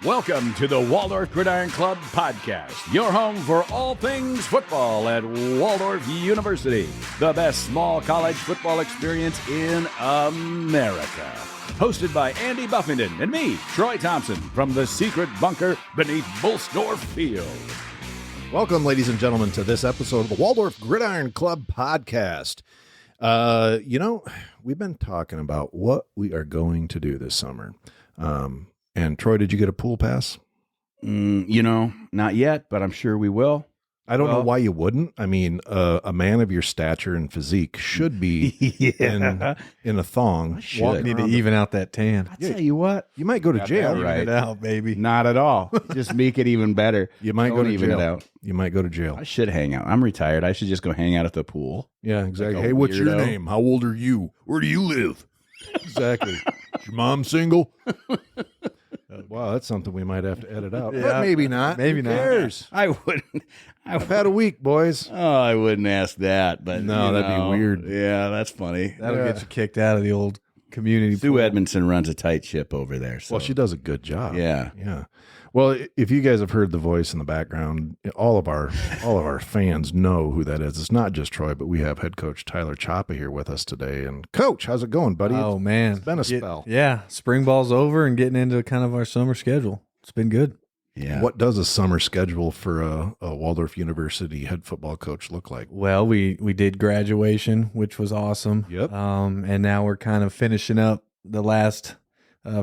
Welcome to the Waldorf Gridiron Club podcast, your home for all things football at Waldorf University, the best small college football experience in America. Hosted by Andy Buffington and me, Troy Thompson, from the secret bunker beneath Bullsdorf Field. Welcome, ladies and gentlemen, to this episode of the Waldorf Gridiron Club podcast. We've been talking about what we are going to do this summer. And Troy, did you get a pool pass? Not yet, but I'm sure we will. I don't know why you wouldn't. I mean, a man of your stature and physique should be in a thong. You need to even out that tan. I tell you what, you might go to jail. Right. Even it out, baby. Not at all. Just make it even better. You might go to even jail. It out. You might go to jail. I should hang out. I'm retired. I should just go hang out at the pool. Yeah, exactly. Like a hey, what's your weirdo. name? How old are you? Where do you live? Exactly. Is your mom single? Wow, that's something we might have to edit out. Yeah. But maybe not. Maybe Who not. cares? I wouldn't. I've had a week, boys. Oh, I wouldn't ask that. But No, that'd be weird. Yeah, that's funny. That'll Yeah. get you kicked out of the old community. Sue pool. Edmondson runs a tight ship over there. So. Well, she does a good job. Yeah. Yeah. Well, if you guys have heard the voice in the background, all of our fans know who that is. It's not just Troy, but we have head coach Tyler Chapa here with us today. And Coach, how's it going, buddy? Oh, man. It's been a spell. Yeah. Spring ball's over and getting into kind of our summer schedule. It's been good. Yeah. What does a summer schedule for a Waldorf University head football coach look like? Well, we did graduation, which was awesome. Yep. And now we're kind of finishing up the last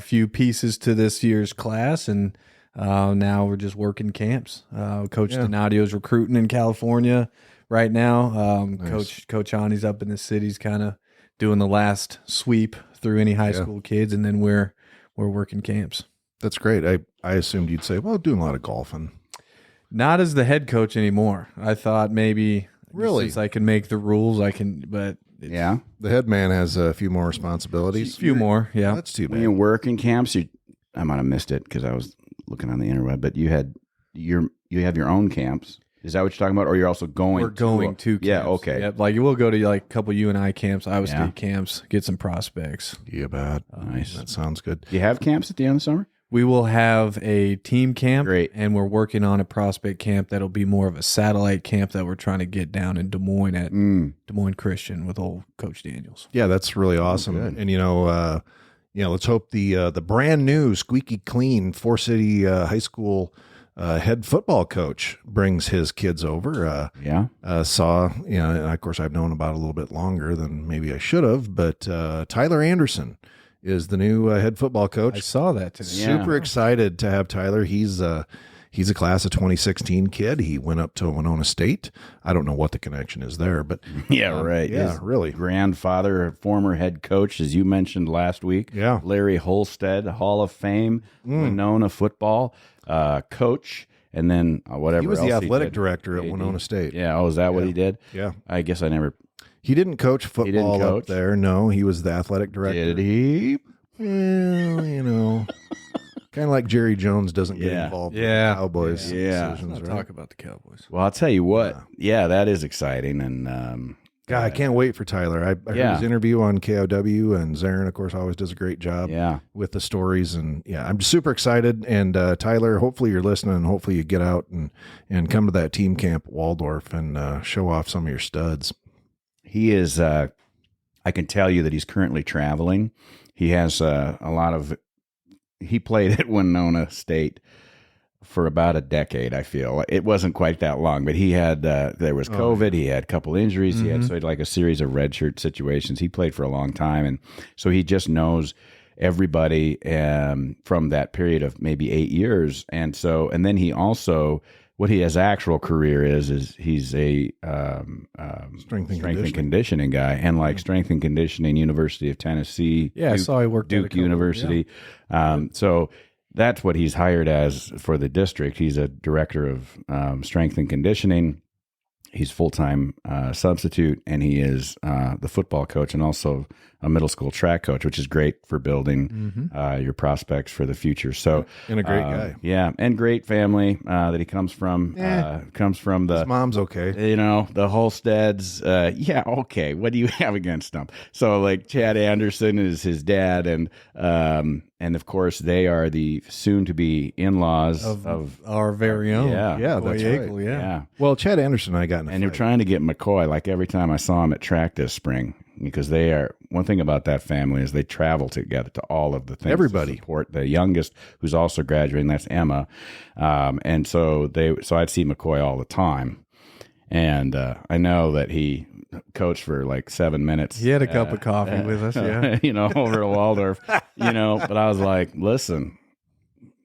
few pieces to this year's class, and now we're just working camps. Coach Donadio's recruiting in California right now. Nice. Coach Ani's up in the cities, kind of doing the last sweep through any high school kids, and then we're working camps. That's great. I assumed you'd say, well, doing a lot of golfing. Not as the head coach anymore. I thought maybe Really? since I can make the rules, I can, but it's Yeah. The head man has a few more responsibilities. a few more. Yeah. That's too When bad. you work in camps, I might have missed it because I was looking on the interweb, but you have your own camps. Is that what you're talking about? Or you're also going We're going to camps. Yeah, okay. Yep. Like we'll go to like a couple UNI camps, Iowa Yeah. State camps, get some prospects. Yeah, bad. Nice. That sounds good. Do you have camps at the end of the summer? We will have a team camp. Great. And we're working on a prospect camp that'll be more of a satellite camp that we're trying to get down in Des Moines at Des Moines Christian with old Coach Daniels. Yeah, that's really awesome. good. And let's hope the brand new squeaky clean Four City High School head football coach brings his kids over. Yeah. And of course I've known about it a little bit longer than maybe I should have, but Tyler Anderson is the new head football coach. I saw that today. Yeah. Super excited to have Tyler. He's a class of 2016 kid. He went up to Winona State. I don't know what the connection is there, but Yeah, right. yeah, His really. grandfather, former head coach, as you mentioned last week. Yeah. Larry Holstead, Hall of Fame, Winona football coach, and then whatever He was else the athletic did. director at AD. Winona State. Yeah. Oh, is that what he did? Yeah. I guess I never He didn't coach football coach? up there. No, he was the athletic director. did. He? Well, kind of like Jerry Jones doesn't get Yeah. involved Yeah. with the Cowboys Yeah. decisions, Let's right? talk about the Cowboys. Well, I'll tell you what. Yeah, that is exciting, and God, I can't wait for Tyler. I heard Yeah. his interview on KOW, and Zarin, of course, always does a great job yeah. with the stories. And yeah, I'm just super excited. And Tyler, hopefully you're listening, and hopefully you get out and come to that team camp at Waldorf and show off some of your studs. He is. I can tell you that he's currently traveling. He has a lot of. He played at Winona State for about a decade. I feel it wasn't quite that long, but he had. There was COVID. He had a couple injuries. He had like a series of redshirt situations. He played for a long time, and so he just knows everybody from that period of maybe 8 years. And then he also. What his actual career is he's a Strength and conditioning guy, and like strength and conditioning, University of Tennessee. Yeah, I saw he worked at a Duke couple, University. So that's what he's hired as for the district. He's a director of strength and conditioning. He's full-time substitute, and he is the football coach and also a middle school track coach, which is great for building your prospects for the future. So, and a great guy. Yeah, and great family that he comes from. Comes from the His mom's okay. the Holsteads. Yeah, okay. What do you have against them? So, like, Chad Anderson is his dad, and of course they are the soon-to-be in-laws of our very own. Yeah, that's right. yeah. Well, Chad Anderson and I got in a And they're fight. trying to get McCoy. Like, every time I saw him at track this spring, because they are, one thing about that family is they travel together to all of the things. Everybody. To support the youngest, who's also graduating. That's Emma, and so I'd see McCoy all the time, and I know that he coached for like 7 minutes. He had a cup of coffee with us, yeah. Over at Waldorf, But I was like, listen,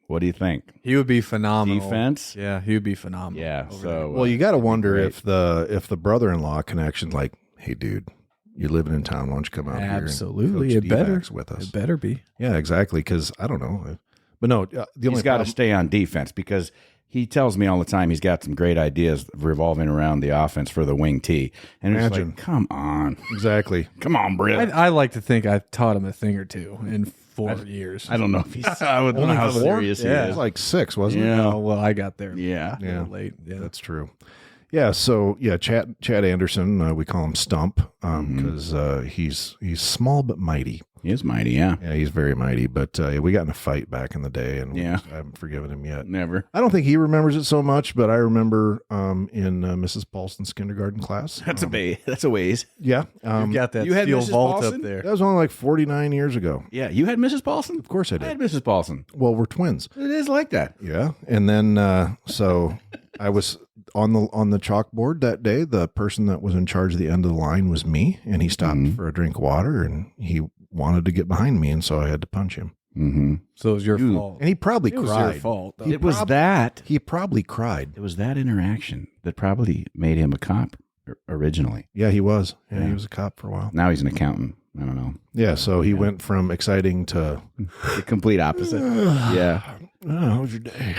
what do you think? He would be phenomenal. Defense? Yeah, he would be phenomenal. Yeah. So, Well, you got to wonder great. if the brother-in-law connection, like, hey, dude, you're living in town. Why don't you come out Absolutely, here it and better coach D-backs with us? It better be. Yeah, exactly. Because I don't know, but no, the only he's got to problem- stay on defense because he tells me all the time he's got some great ideas revolving around the offense for the wing tee. And it's Imagine. like, come on. exactly. Come on, Britt. I like to think I taught him a thing or two in 4 years. I don't know if he's. I don't know how serious he It is. was like 6, wasn't it? Yeah. Oh, well, I got there Yeah. a little late. Yeah. That's true. Yeah. So yeah, Chad Anderson, we call him Stump because he's small but mighty. He is mighty, yeah. Yeah, he's very mighty. But we got in a fight back in the day, and Yeah. I haven't forgiven him yet. Never. I don't think he remembers it so much, but I remember in Mrs. Paulson's kindergarten class. That's a ways. Yeah. You've got that you had steel Mrs. vault Paulson? up there. That was only like 49 years ago. Yeah, you had Mrs. Paulson? Of course I I did. had Mrs. Paulson. Well, we're twins. It is like that. Yeah. And then so I was on the chalkboard that day. The person that was in charge of the end of the line was me, and he stopped for a drink of water, and he wanted to get behind me, and so I had to punch him. Mm-hmm. So it was your fault. And he probably It was cried. your fault. though. It was that. He probably cried. It was that interaction that probably made him a cop originally. Yeah, he was. Yeah, Yeah. he was a cop for a while. Now he's an accountant. I don't know. Yeah, so he went from exciting to, The complete opposite. Yeah. oh, how was your day?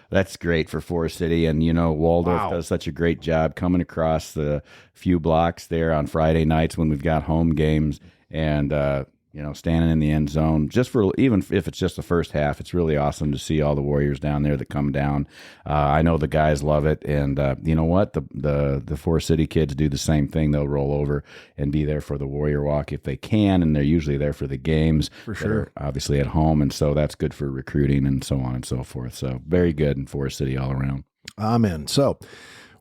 That's great for Forest City. And, Waldorf Wow. does such a great job coming across the few blocks there on Friday nights when we've got home games and, standing in the end zone just for, even if it's just the first half, it's really awesome to see all the Warriors down there that come down. I know the guys love it. And, you know what? The Forest City kids do the same thing. They'll roll over and be there for the Warrior Walk if they can. And they're usually there for the games. For sure. Obviously at home. And so that's good for recruiting and so on and so forth. So very good in Forest City all around. Amen. So,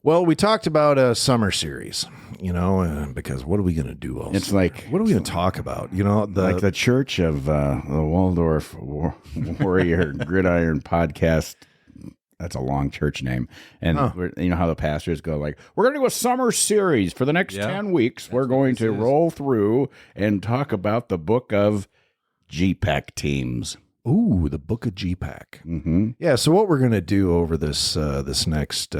well, we talked about a summer series, because what are we going to do? Also? It's like What are we going to talk about? like the Church of the Waldorf Warrior Gridiron Podcast. That's a long church name. And you know how the pastors go like, we're going to do a summer series for the next 10 weeks. We're going to roll through and talk about the book of GPAC teams. Ooh, the book of GPAC. Mm-hmm. Yeah. So what we're going to do over this next,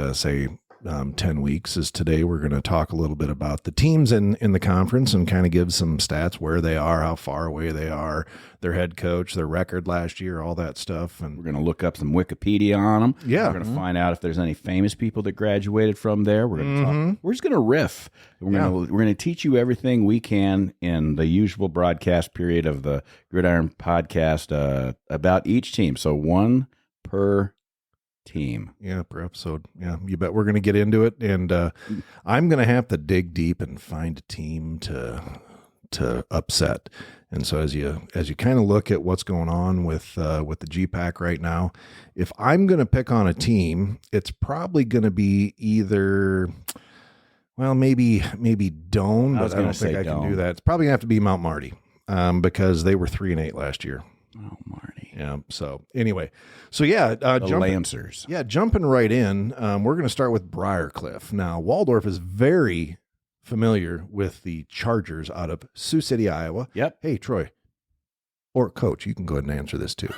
10 weeks is today we're going to talk a little bit about the teams in the conference and kind of give some stats, where they are, how far away they are, their head coach, their record last year, all that stuff. And We're going to look up some Wikipedia on them. Yeah. We're going to find out if there's any famous people that graduated from there. We're going to talk. We're just going to riff. We're going to teach you everything we can in the usual broadcast period of the Gridiron Podcast about each team. So one per team. yeah, per episode. Yeah, you bet we're going to get into it. And I'm going to have to dig deep and find a team to upset. And so as you kind of look at what's going on with the GPAC right now, if I'm going to pick on a team, it's probably going to be either, well, maybe Doane, I was but I gonna don't think say I can Doane. do that. It's probably going to have to be Mount Marty because they were 3-8 last year. Oh, Marty. Yeah. So anyway, the Lancers. Yeah, jumping right in, we're going to start with Briarcliff. Now, Waldorf is very familiar with the Chargers out of Sioux City, Iowa. Yep. Hey, Troy, or Coach, you can go ahead and answer this too.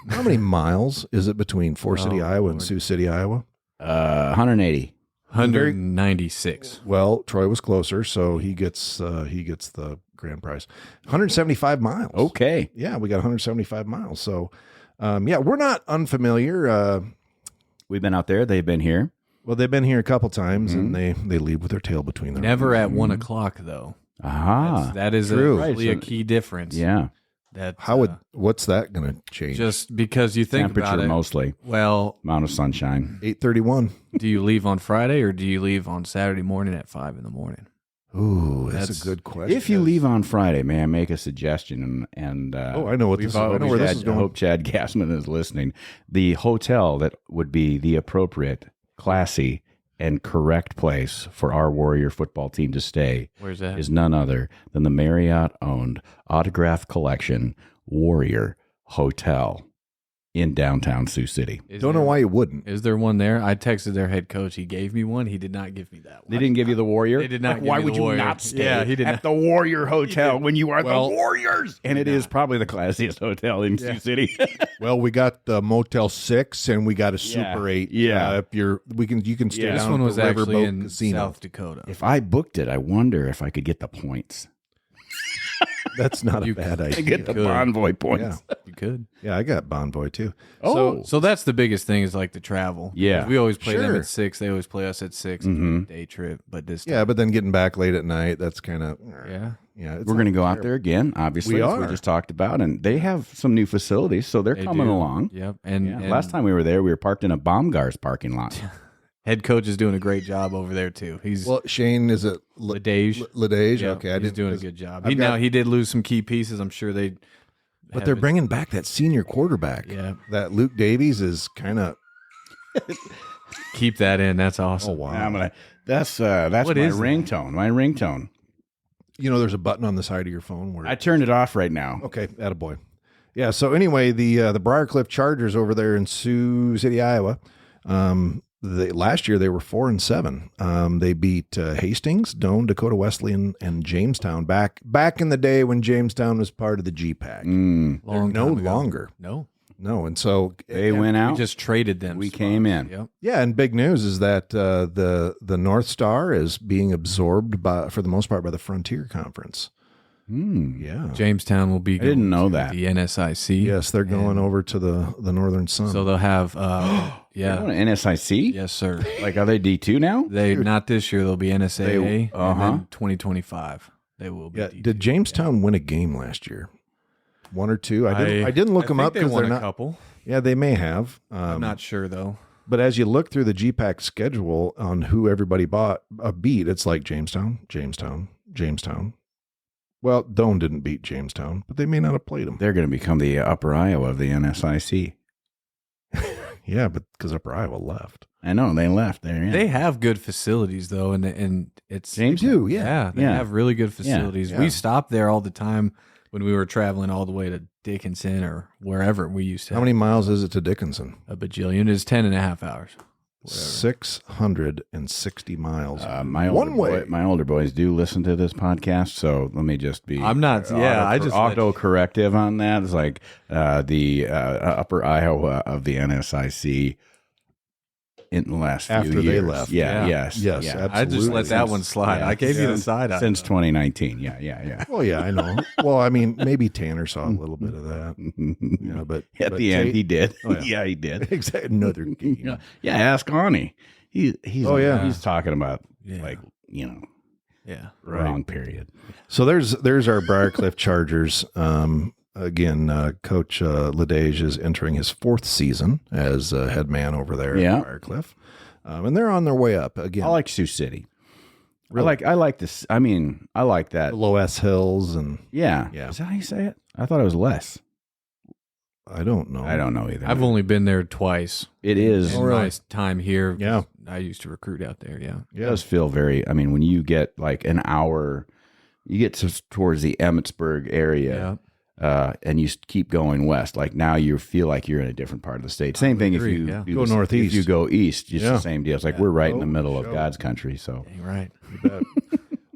How many miles is it between Forest City, Iowa, and Sioux City, Iowa? 180. 196. Well, Troy was closer, so he gets the grand prize. 175 miles. Okay. Yeah, we got 175 miles. So, we're not unfamiliar. We've been out there. They've been here. Well, they've been here a couple times, and they leave with their tail between their Never legs. at 1 o'clock, though. That is true. really a key difference. Yeah. That What's that going to change? just because you think Temperature about it. mostly. Well, Amount of sunshine. 8:31. do you leave on Friday or do you leave on Saturday morning at 5 a.m? Ooh, that's That's- a good question. If you leave on Friday, may I make a suggestion? And I know what this is. I know where this is I going. hope Chad Gassman is listening. The hotel that would be the appropriate, classy, and correct place for our Warrior football team to stay Where's that? is none other than the Marriott-owned Autograph Collection Warrior Hotel in downtown Sioux City. Don't know why you wouldn't. Is there one there? I texted their head coach. He gave me one. He did not give me that one. They didn't give you the Warrior? They did not give Why me the would you Warrior. not stay Yeah, he did at not. the Warrior Hotel when you are Well, the Warriors? And it is probably the classiest hotel in Sioux City. Well, we got the Motel 6 and we got a Super 8. Yeah. If you can stay Yeah. down This at one the was actually Riverboat in Casino. South Dakota. If I booked it, I wonder if I could get the points. That's not a You bad I idea. get the Good. Bonvoy points. Yeah. You could. Yeah, I got Bonvoy too. Oh. So that's the biggest thing is like the travel. Yeah. We always play them Sure. at 6. They always play us at 6. Mhm. Day trip. But this Yeah, but then getting back late at night, that's kind of yeah. yeah. It's We're going to go out there again, obviously, We as are. we just talked about. And they have some new facilities, so they're They coming do. along. Yep. And, Yeah. and Last time we were there, we were parked in a Baumgart's parking lot. head coach is doing a great job over there too. He's Well, Shane, is it Ledage. Ledage? Yeah, Okay, I he's didn't doing a good job. I've got- He did lose some key pieces. I'm sure they. But they're bringing back that senior quarterback. Yeah. That Luke Davies is kind of. Keep that in. That's awesome. Oh wow! I'm gonna, that's What my is that? ringtone. My ringtone. You know, there's a button on the side of your phone where I turned it off right now. Okay, attaboy. Yeah, so anyway, the Briarcliff Chargers over there in Sioux City, Iowa, last year they were 4-7. They beat Hastings, Doane, Dakota Wesleyan, and Jamestown back in the day when Jamestown was part of the GPAC. Mm. They're no time ago. longer. No, And so They went we out. just traded them. We spots. came in. Yep. yeah, and big news is that the North Star is being absorbed for the most part by the Frontier Conference. Yeah. Jamestown will be. I didn't going know to that. the NSIC. Yes, they're going over to the Northern Sun. So they'll have. They're Yeah. going to NSIC? Yes, sir. Like, are they D2 now? They not this year. They'll be NSAA. And uh-huh. then 2025 they will be. yeah, D2. did Jamestown win a game last year? One or two? I didn't look them think up they because won they're a not. couple. Yeah, they may have. I'm not sure though. But as you look through the GPAC schedule on who everybody beat, it's like Jamestown. Well, Doane didn't beat Jamestown, but they may not have played them. They're going to become the Upper Iowa of the NSIC. Yeah, but because Upper Iowa left. I know. They left there. Yeah. They have good facilities though, and it's James? They do, yeah. Yeah, they Yeah. have really good facilities. Yeah. We stopped there all the time when we were traveling all the way to Dickinson or wherever we used to. How many miles is it to Dickinson? A bajillion is 10.5 hours. Whatever. 660 miles. My older boys do listen to this podcast, so let me just be. I'm not- yeah, I just let- auto corrective on that. It's like the Upper Iowa of the NSIC in the last few After they years. left. Yeah, Yeah. yes, Yes, yeah. I just let that one slide. Yeah. I gave you the Since- side eye. since 2019. Yeah. Well, yeah, I know. Well, I mean, maybe Tanner saw a little bit of that. Yeah, but At but the end, Tate- he did. Oh, yeah. Yeah, he did. Exactly. Another game. Yeah, ask Arnie. He's Oh, yeah. he's talking about Yeah. like Yeah. wrong period. So there's our Briarcliff Chargers. Again, Coach Ledage is entering his 4th season as head man over there Yeah. at Briarcliff, and they're on their way up again. I like Sioux City. Really? I like this. I mean, I like that. the Low S Hills, and Yeah. Yeah. Is that how you say it? I thought it was less. I don't know. I don't know either. I've only been there twice. It is. In my time here. Yeah. I used to recruit out there. Yeah. It does feel very. I mean, when you get like an hour, you get towards the Emmitsburg area, and you keep going west. Like now, you feel like you're in a different part of the state. Same thing agree, if you yeah. do Go the- northeast. If you go east, it's Yeah. the same deal. It's like we're right in the Oh, middle of sure. God's country. So Dang right.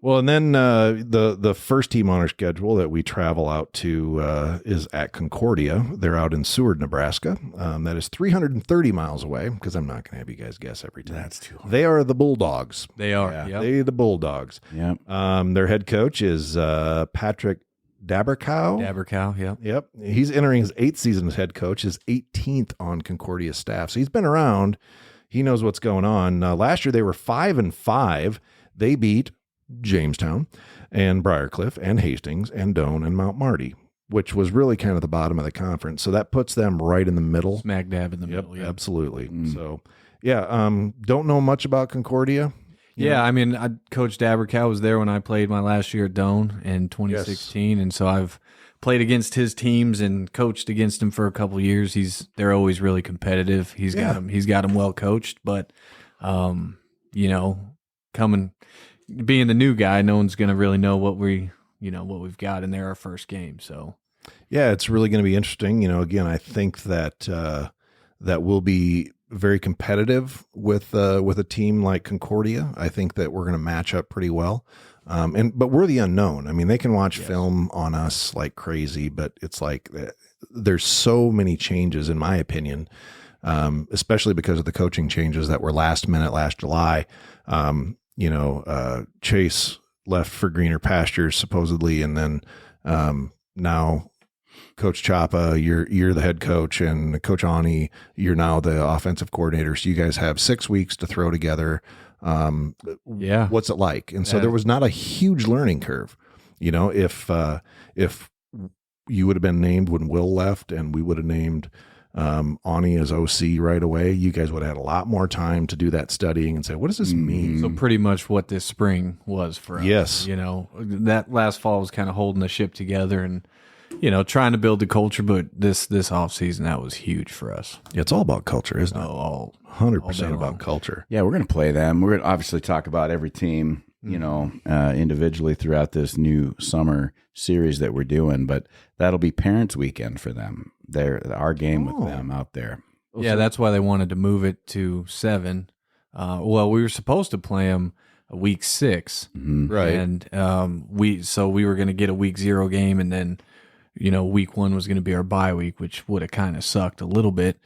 Well, and then the first team on our schedule that we travel out to is at Concordia. They're out in Seward, Nebraska. That is 330 miles away because I'm not going to have you guys guess every time. that's too. They are the Bulldogs. They are. Yeah. Yep. They the Bulldogs. Yeah. Their head coach is Patrick Dabercow. Dabercow. Yep. Yep. He's entering his 8th season as head coach, his 18th on Concordia staff. So he's been around. He knows what's going on. Last year they were 5-5. They beat Jamestown. and Briarcliff and Hastings and Doane and Mount Marty, which was really kind of the bottom of the conference. So that puts them right in the middle. Smack dab in the middle. Yeah. Absolutely. So, don't know much about Concordia. I mean, Coach Dabercow was there when I played my last year at Doane in 2016, and so I've played against his teams and coached against him for a couple of years. They're always really competitive. He's got them well coached, but being the new guy, no one's going to really know what we've got in there our first game. So yeah, it's really going to be interesting. Again, I think that we'll be very competitive with a team like Concordia. I think that we're going to match up pretty well. But we're the unknown. I mean, they can watch film on us like crazy, but it's like there's so many changes, in my opinion, especially because of the coaching changes that were last minute last July. Chase left for greener pastures supposedly, and then now Coach Chapa, you're the head coach, and Coach Ani, you're now the offensive coordinator. So you guys have 6 weeks to throw together. What's it like? And so there was not a huge learning curve. If you would have been named when Will left, and we would have named Ani as OC right away, you guys would have had a lot more time to do that studying and say, what does this mean? So pretty much what this spring was for us. Yes. That last fall was kind of holding the ship together and, trying to build the culture, but this off season, that was huge for us. Yeah, it's all about culture, isn't it? All 100% about culture. Yeah, we're going to play them. We're going to obviously talk about every team, individually throughout this new summer series that we're doing, but that'll be Parents Weekend for them. Our game with them out there. Yeah, that's why they wanted to move it to 7. We were supposed to play them week 6, right? And we were going to get a week 0 game, and then week 1 was going to be our bye week, which would have kind of sucked a little bit.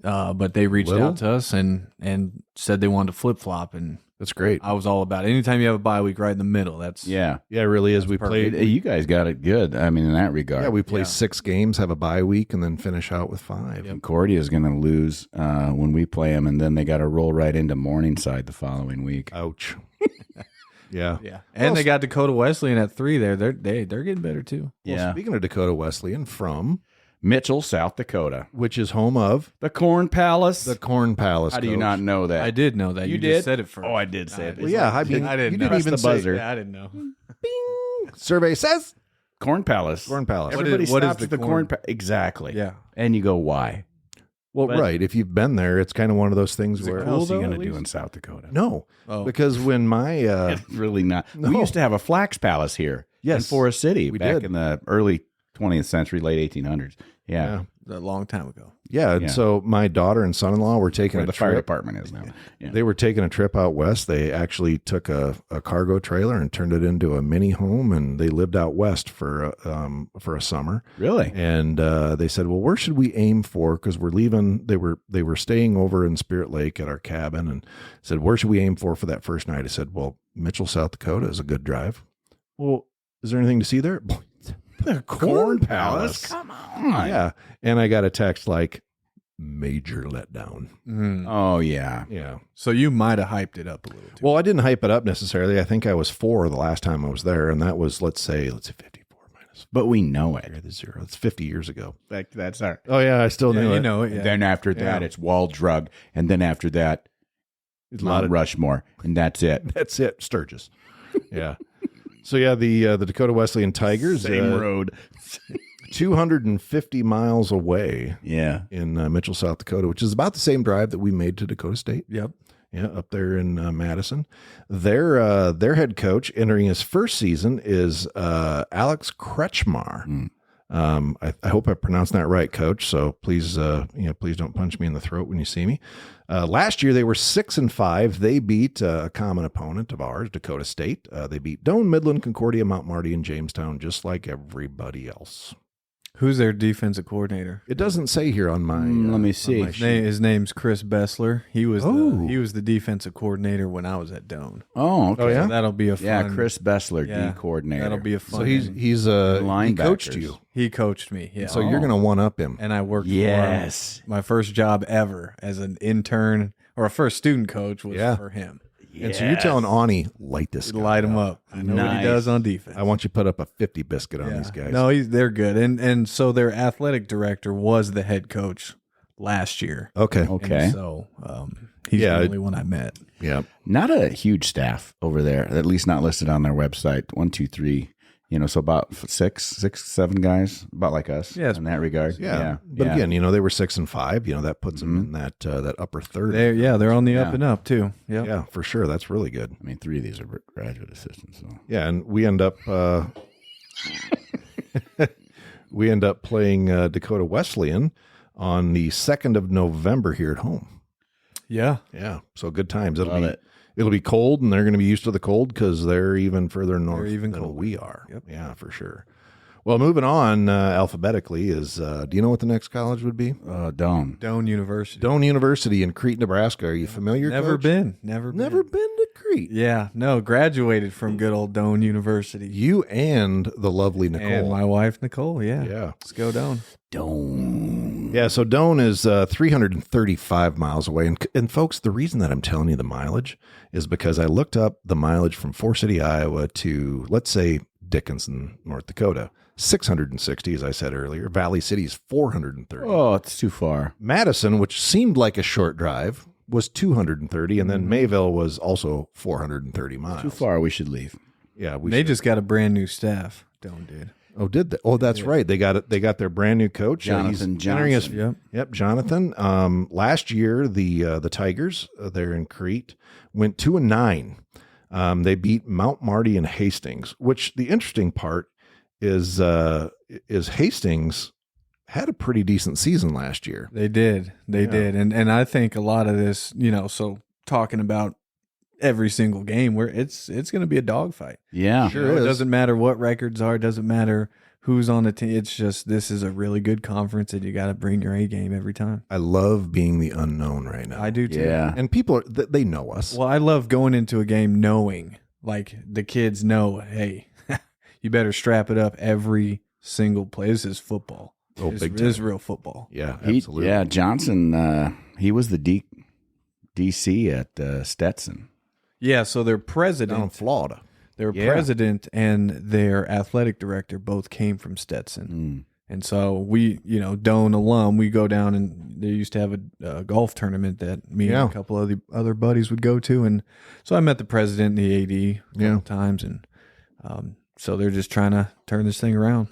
But they reached out to us and said they wanted to flip flop, and that's great. I was all about it. Anytime you have a bye week right in the middle, it really is. We played. You guys got it good. I mean, in that regard, we play 6 games, have a bye week, and then finish out with 5. Concordia is going to lose when we play them, and then they got to roll right into Morningside the following week. Ouch. Yeah. And they got Dakota Wesleyan at 3 there. They're getting better too. Well, speaking of Dakota Wesleyan, from Mitchell, South Dakota, which is home of the Corn Palace. The Corn Palace. How do you not know that? I did know that. You did? Just said it first. Oh, I did say it. Well, yeah, I mean, I didn't you know. didn't even the buzzer. Yeah, I didn't know. Bing. Survey says Corn Palace. Corn Palace. Everybody what stops is at the Corn Palace. Exactly. Yeah. And you go, why? Well, right. If you've been there, it's kind of one of those things where what else are you going to do in South Dakota? No, because when my it's really not. No. We used to have a Flax Palace here in Forest City back in the early 20th century, late 1800s. Yeah. A long time ago. Yeah, and so my daughter and son-in-law were taking where a the trip. Fire department is now. Yeah. They were taking a trip out west. They actually took a cargo trailer and turned it into a mini home, and they lived out west for a summer. Really? And they said, "Well, where should we aim for? Because we're leaving." They were staying over in Spirit Lake at our cabin, and said, "Where should we aim for that first night?" I said, "Well, Mitchell, South Dakota is a good drive." Well, is there anything to see there? The Corn Palace. Come on. Yeah. And I got a text like, major letdown. Oh, yeah. Yeah. So you might have hyped it up a little too. Well, I didn't hype it up necessarily. I think I was 4 the last time I was there, and that was, let's say 54 minus. But we know it. The 0. It's 50 years ago. That's our. Oh, yeah. I still knew it. You know it. Yeah. Then after that, it's Wall Drug. And then after that, it's Mount Rushmore. And that's it. That's it. Sturgis. Yeah. So, yeah, the Dakota Wesleyan Tigers. Same road. 250 miles away. Yeah. In Mitchell, South Dakota, which is about the same drive that we made to Dakota State. Yep. Yeah, up there in Madison. Their head coach entering his first season is Alex Kretschmar. I hope I pronounced that right, Coach. So please, please don't punch me in the throat when you see me. Last year they were 6-5. They beat a common opponent of ours, Dakota State. They beat Doane, Midland, Concordia, Mount Marty, and Jamestown, just like everybody else. Who's their defensive coordinator? It doesn't say here on my. Let me see. His name's Chris Bessler. He was the defensive coordinator when I was at Doane. Oh, okay. Oh, yeah? So that'll be a fun. Yeah, Chris Bessler, D coordinator. That'll be a fun. So he coached you. He coached me. Yeah. So you're going to one up him. And I worked. For my first job ever as an intern or a first student coach was for him. And so you're telling Ani, light this guy Light him up. I know what he does on defense. I want you to put up a 50 biscuit on these guys. No, they're good. And so their athletic director was the head coach last year. Okay. And so he's the only one I met. Yeah. Not a huge staff over there, at least not listed on their website. 1, 2, 3, so about 6, 7 guys, about like us in that regard. Yeah. But again, they were 6 and 5, that puts them in that upper third. They're on the up and up too. Yep. Yeah, for sure. That's really good. I mean, 3 of these are graduate assistants. So. Yeah. And we end up, playing Dakota Wesleyan on the 2nd of November here at home. Yeah. Yeah. So good times. It'll be cold, and they're going to be used to the cold because they're even further north than we are. Yep. Yeah, for sure. Well, moving on alphabetically is, do you know what the next college would be? Doane University. Doane University in Crete, Nebraska. Are you familiar, Never Coach? been. Never been to Crete. Yeah. No, graduated from good old Doane University. You and the lovely Nicole. And my wife, Nicole. Yeah. Yeah. Let's go Doane. Yeah, so Doane is 335 miles away. And folks, the reason that I'm telling you the mileage is because I looked up the mileage from Forest City, Iowa to, let's say, Dickinson, North Dakota. 660, as I said earlier. Valley City is 430. Oh, it's too far. Madison, which seemed like a short drive, was 230. And then Mayville was also 430 miles. Too far. We should leave. Yeah, They just got a brand new staff. Doane did. Oh, did they? Oh, that's right. They got their brand new coach, Jonathan Johnson. Yep, Jonathan. Last year, the Tigers, they're in Crete, went 2-9. They beat Mount Marty and Hastings. Which the interesting part is Hastings had a pretty decent season last year. They did, and I think a lot of this, so talking about every single game where it's going to be a dogfight. Yeah, sure is. It doesn't matter what records are. It doesn't matter who's on the team. It's just this is a really good conference, and you got to bring your A game every time. I love being the unknown right now. I do too. Yeah, and people they know us. Well, I love going into a game knowing, like the kids know, hey, you better strap it up every single play. This is football. Oh, big time. This is real football. Yeah, absolutely. Johnson. He was the DC at Stetson. Yeah, so their president, Down in Florida. their president and their athletic director both came from Stetson. And so we, Doane alum, we go down and they used to have a golf tournament that me and a couple of the other buddies would go to. And so I met the president and the AD a couple times. And so they're just trying to turn this thing around.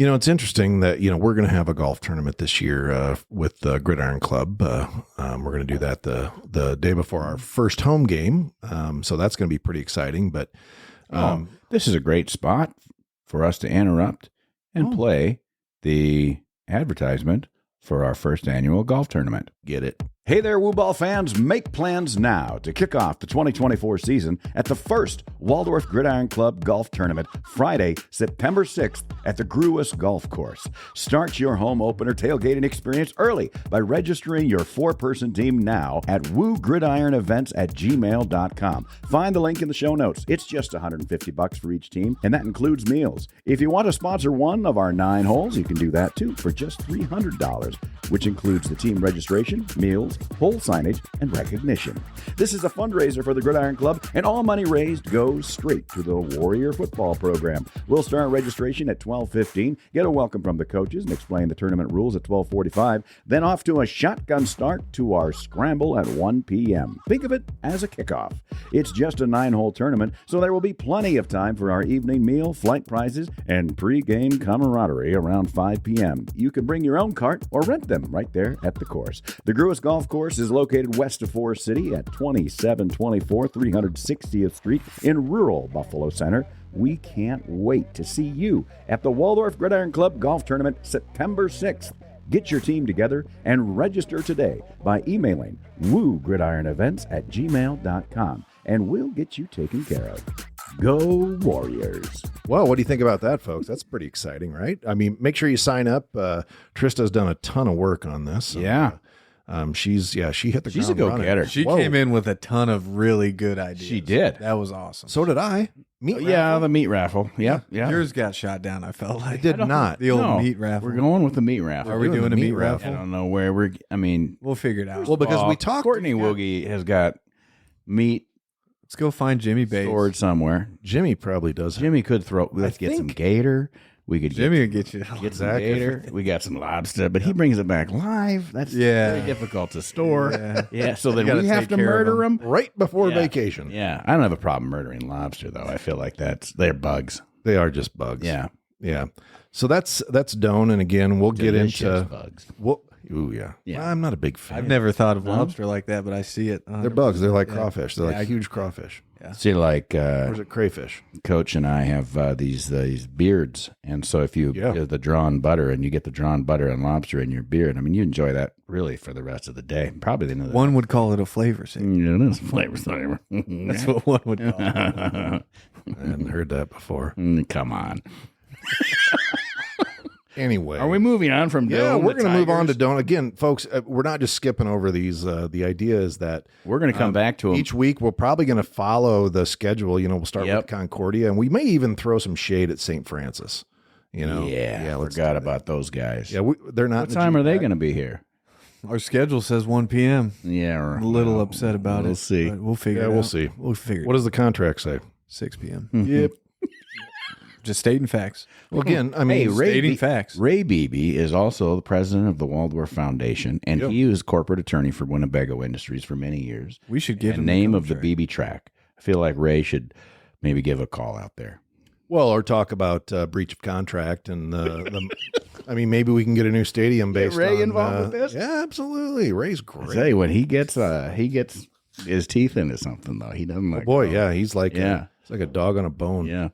It's interesting that, we're going to have a golf tournament this year with the Gridiron Club. We're going to do that the day before our first home game. So that's going to be pretty exciting. But this is a great spot for us to interrupt and play the advertisement for our first annual golf tournament. get it. Hey there, WUBall fans. Make plans now to kick off the 2024 season at the first Waldorf Gridiron Club Golf Tournament, Friday, September 6th at the Gruis Golf Course. Start your home opener tailgating experience early by registering your 4-person team now at wugridironevents@gmail.com. Find the link in the show notes. It's just $150 for each team, and that includes meals. If you want to sponsor one of our 9 holes, you can do that too for just $300, which includes the team registration, meals, hole signage, and recognition. This is a fundraiser for the Gridiron Club, and all money raised goes straight to the Warrior football program. We'll start registration at 12:15, get a welcome from the coaches, and explain the tournament rules at 12:45, then off to a shotgun start to our scramble at 1 p.m. Think of it as a kickoff. It's just a 9-hole tournament, so there will be plenty of time for our evening meal, flight prizes, and pre-game camaraderie around 5 p.m. You can bring your own cart or rent them right there at the course. The Gruis Golf Course is located west of Forest City at 2724 360th Street in rural Buffalo Center. We can't wait to see you at the Waldorf Gridiron Club Golf Tournament September 6th. Get your team together and register today by emailing wugridironevents@gmail.com, and we'll get you taken care of. Go Warriors. Well, what do you think about that, folks? That's pretty exciting, right? I mean, make sure you sign up. Trista's done a ton of work on this. Yeah. She hit the ground She's a go-getter. running. She came in with a ton of really good ideas. She did. That was awesome. So did I. Meat Yeah, raffle? the meat raffle. Yeah. Yours got shot down, I felt like. It did not. The old No, meat raffle. We're going with the meat raffle. Are we doing a meat I raffle? don't know where we'll We'll figure it out. Well, because we talked. Courtney Woogie has got meat Let's go find Jimmy Bates. stored somewhere. Jimmy probably does. Jimmy could throw. Let's get some gator. We could Jimmy would get you. get some gator. We got some lobster, but he brings it back live. That's very difficult to store. Yeah. So then we have to murder him right before vacation. Yeah, I don't have a problem murdering lobster though. I feel like they're bugs. They are just bugs. Yeah. Yeah. So that's Doan, and again, we'll Delicious get into bugs. Ooh, yeah. Yeah. Well, I'm not a big fan. I've never thought of lobster like that, but I see it. They're bugs. They're like crawfish. They're like huge crawfish. Yeah. See, like Or is it crayfish? Coach and I have these beards, and so if you get the drawn butter and you get the drawn butter and lobster in your beard, I mean, you enjoy that really for the rest of the day. Probably the end of the One would call it a flavor saver. Yeah, it is flavor. That's what one would call it. I hadn't heard that before. Come on. Anyway, Are we moving on from yeah, Doan we're to going to move on to Tigers? Doan. Again, folks, we're not just skipping over these. The idea is that We're going to come back to them. each week we're probably going to follow the schedule. We'll start with Concordia, and we may even throw some shade at St. Francis. Yeah, forgot about those guys. Yeah, they're not. What time are they going to be here? Our schedule says 1 p.m. Yeah, I'm a little upset about it. We'll see. But we'll figure it out. We'll see. We'll figure What does the contract say? 6 p.m. Yep. Just stating facts. Well, again, I mean, Stating facts. Ray Beebe is also the president of the Waldorf Foundation, and he was corporate attorney for Winnebago Industries for many years. We should give the him name the of the Beebe track. I feel like Ray should maybe give a call out there. well, or talk about breach of contract and I mean, maybe we can get a new stadium based Ray on involved with this? Yeah, absolutely. Ray's great. Say when he gets his teeth into something though, he doesn't like. Boy, yeah, he's like Yeah. it's like a dog on a bone. Yeah.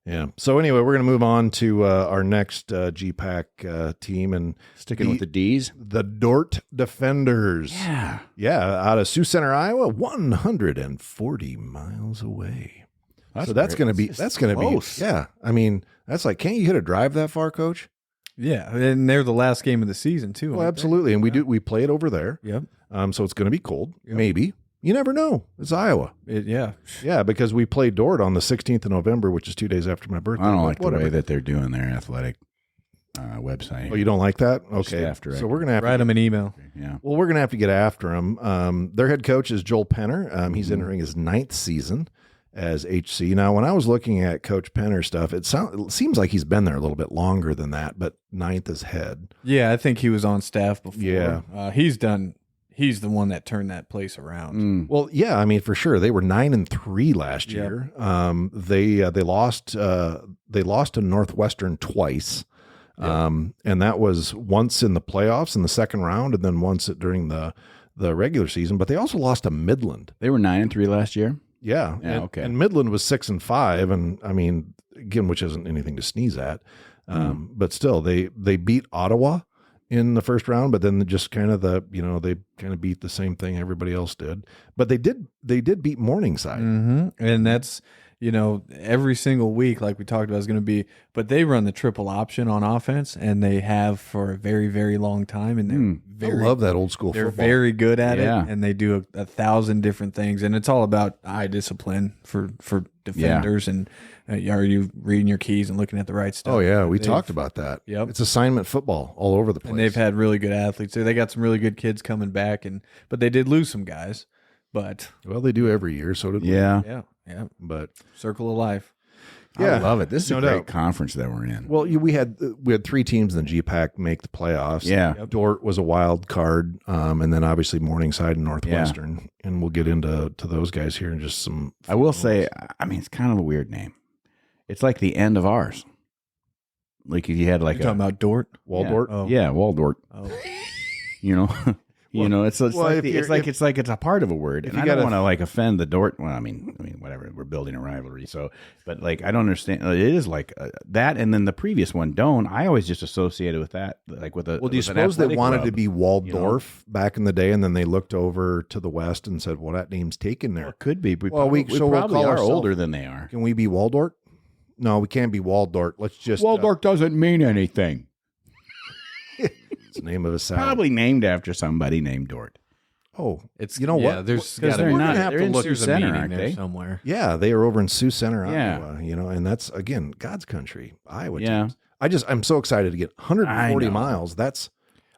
Yeah. So anyway, we're going to move on to our next GPAC team and Sticking with the D's. the Dort Defenders. Yeah. Yeah, out of Sioux Center, Iowa, 140 miles away. So that's going to be close. yeah. I mean, that's like, can't you hit a drive that far, Coach? Yeah, and they're the last game of the season too. Well, aren't they? absolutely. And we play it over there. Yep. So it's going to be cold. Maybe. You never know. It's Iowa. Yeah. Yeah, because we played Dort on the 16th of November, which is 2 days after my birthday. I don't But like the way that they're doing their athletic website. Oh, you don't like that? Okay. Staff director. So we're going to have Write them an email. Yeah. Well, we're going to have to get after him. Their head coach is Joel Penner. He's entering his 9th season as HC. Now, when I was looking at Coach Penner stuff, it seems like he's been there a little bit longer than that, but 9th as head. Yeah, I think he was on staff before. Yeah. He's the one that turned that place around. Well, yeah, I mean, for sure. They were 9-3 last year. They lost to Northwestern twice. And that was once in the playoffs in the second round and then once during the regular season, but they also lost to Midland. They were 9-3 last year. Yeah. Okay. And Midland was 6-5. And I mean, again, which isn't anything to sneeze at. But still they beat Ottawa in the first round, but then just kind of they kind of beat the same thing everybody else did. But they did beat Morningside. Mm-hmm. And that's, every single week, like we talked about, is going to be, but they run the triple option on offense, and they have for a very, very long time. And I love that old school they're football. very good at Yeah. it, and they do a 1,000 different things. And it's all about eye discipline for defenders. And are you reading your keys and looking at the right stuff? Oh yeah, we talked about that. Yep. It's assignment football all over the place. And they've had really good athletes. They got some really good kids coming back, but they did lose some guys. But well, they do every year, so did we. yeah. But Circle of life. yeah, I love it. This is no a great doubt. conference that we're in. Well, we had 3 teams in the GPAC make the playoffs. Yeah. Dort was a wild card, and then obviously Morningside and Northwestern, and we'll get into those guys here in just some. I will say, I mean, it's kind of a weird name. It's like the end of ours. Like if you had like You're talking about Dort? Waldort. Oh. Yeah, Waldorf. Oh. It's like a part of a word, and I don't want to like offend the Dort. Well, I mean, whatever. We're building a rivalry, so. But like, I don't understand. It is like that, and then the previous one, Doan. I always just associated with that, like with a. Well, do you suppose they wanted to be Waldorf back in the day, and then they looked over to the west and said, "Well, that name's taken there." Well, it could be. We we'll probably call are ourselves- older than they are. Can we be Waldort? No, we can't be Waldort. Let's just Waldorf doesn't mean anything. It's the name of a salad. Probably named after somebody named Dort. Oh, It's you know what? There's Because gotta they're be- not. have They're to in look- Sioux there's a Center, meaning aren't there they? somewhere. Yeah, they are over in Sioux Center, Yeah. Iowa. And that's again God's country, Iowa. Yeah. Teams. I'm so excited to get 140 I know. miles. That's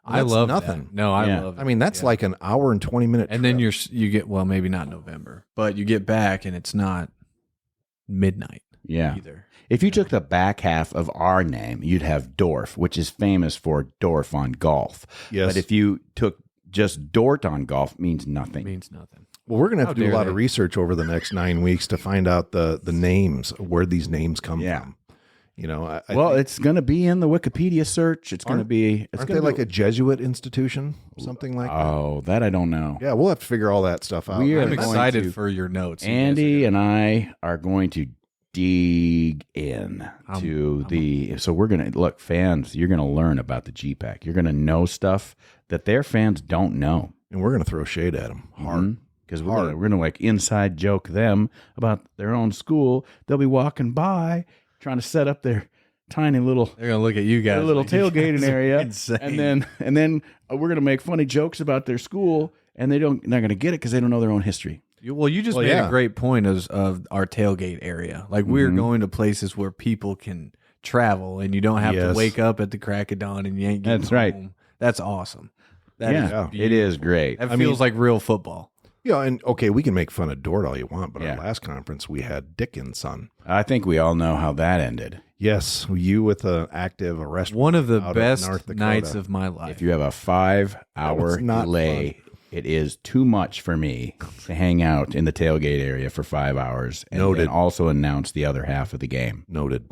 I That's love nothing. that. No, I Yeah. love it. I mean, that's like an hour and 20-minute and then you get, well, maybe not November, but you get back and it's not midnight Yeah. either. If you took the back half of our name, you'd have Dorf, which is famous for Dorf on golf. Yes. But if you took just Dort on golf, means nothing. It means nothing. Well, we're going to How have to do a dare lot they. of research over the next 9 weeks to find out the names, where these names come Yeah. from. You know, I Well, think- it's going to be in the Wikipedia search. It's going to be. It's aren't gonna they like be, a Jesuit institution, something like that? Oh, that I don't know. Yeah, we'll have to figure all that stuff out. We are I'm going excited to- for your notes. You guys Andy are and I are going to dig in to the. So we're going to look, fans. You're going to learn about the GPAC. You're going to know stuff that their fans don't know. And we're going to throw shade at them hard. Because we're gonna like inside joke them about their own school. They'll be walking by trying to set up their tiny little They're gonna look at you guys. their little like, you tailgating guys are area, insane. and then we're gonna make funny jokes about their school, and they're not gonna get it because they don't know their own history. Well, you just Well, made yeah. a great point of our tailgate area. Like we're going to places where people can travel, and you don't have Yes. to wake up at the crack of dawn, and you ain't getting That's right. home. That's awesome. That Yeah, is it is great. That I feels mean- like real football. Yeah, and okay, we can make fun of Dort all you want, but Yeah. our last conference we had Dick and Son. I think we all know how that ended. Yes, you with an active arrest. One of the out best North Dakota. nights of my life. If you have a 5-hour was not delay, it is too much for me to hang out in the tailgate area for 5 hours and Noted. then also announce the other half of the game. Noted.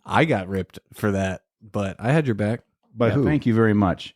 I got ripped for that, but I had your back. By Yeah, who? Thank you very much.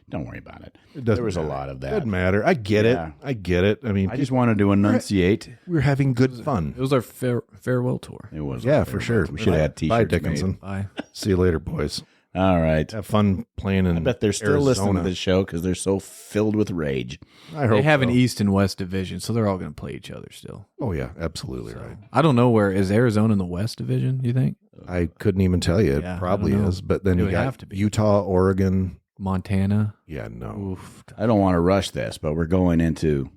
Don't worry about it. It doesn't There was a matter. lot of that. Doesn't matter. I get Yeah. it. I get it. I mean, I just wanted to enunciate. we're having good fun. It was our farewell tour. It was Yeah, for sure. We should have had T-shirts. Bye, made. Dickinson. Bye. See you later, boys. All right. Have fun playing in I bet they're still Arizona. listening to this show because they're so filled with rage. I hope They have so. an East and West division, so they're all going to play each other still. Oh yeah, absolutely right. I don't know where is Arizona in the West division. You think I couldn't even tell you. It Yeah, I probably don't know. is, but then It you would got have to be. Utah, Oregon. Montana? Yeah, no. Oof. I don't want to rush this, but we're going into.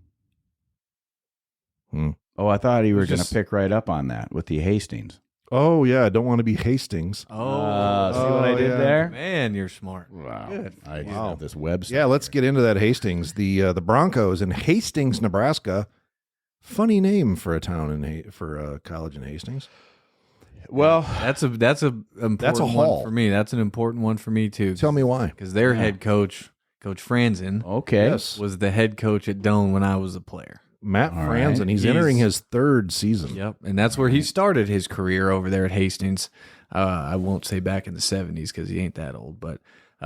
Oh, I thought you were going to Just- pick right up on that with the Hastings. Oh yeah, I don't want to be Hastings. See what I Oh, did yeah. there? Man, you're smart. Wow. Good. I just Wow. have this website. Yeah, let's get into that Hastings. The Broncos in Hastings, Nebraska. Funny name for a town for a college in Hastings. Well, That's a important haul. one for me. That's an important one for me too. Tell me why. Because their head coach, Coach Franzen, okay. Yes, was the head coach at Doane when I was a player. Matt All Franzen. right. He's He's- entering his third season. Yep, and that's where he started his career over there at Hastings. I won't say back in the 70s because he ain't that old, but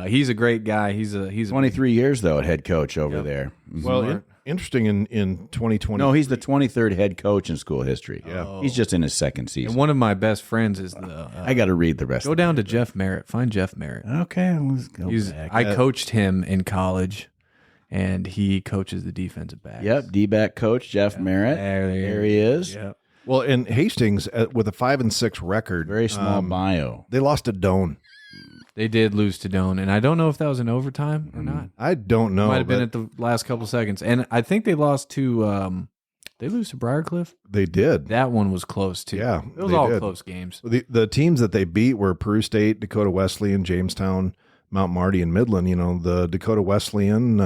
he's a great guy. He's a 23 years, though, at head coach over Yep. there. Mhm. Well, interesting in 2020. no, he's the 23rd head coach in school history. Yeah. He's just in his second and season. one of my best friends is the. I got to read the rest Go of down to Jeff Merritt. Find Jeff Merritt. Okay, let's go back. I coached him in college, and he coaches the defensive back. Yep, D-back coach Jeff Merritt. There he is. Yep. Well, in Hastings with a 5-6 record, Very small bio. they lost to Doane. They did lose to Doane, and I don't know if that was in overtime or not. I don't know. Might have been but at the last couple seconds, and I think they lost to. They lose to Briarcliff. they did. That one was close too. Yeah, it was they all did. close games. The teams that they beat were Peru State, Dakota Wesleyan, Jamestown, Mount Marty, and Midland. You know, the Dakota Wesleyan,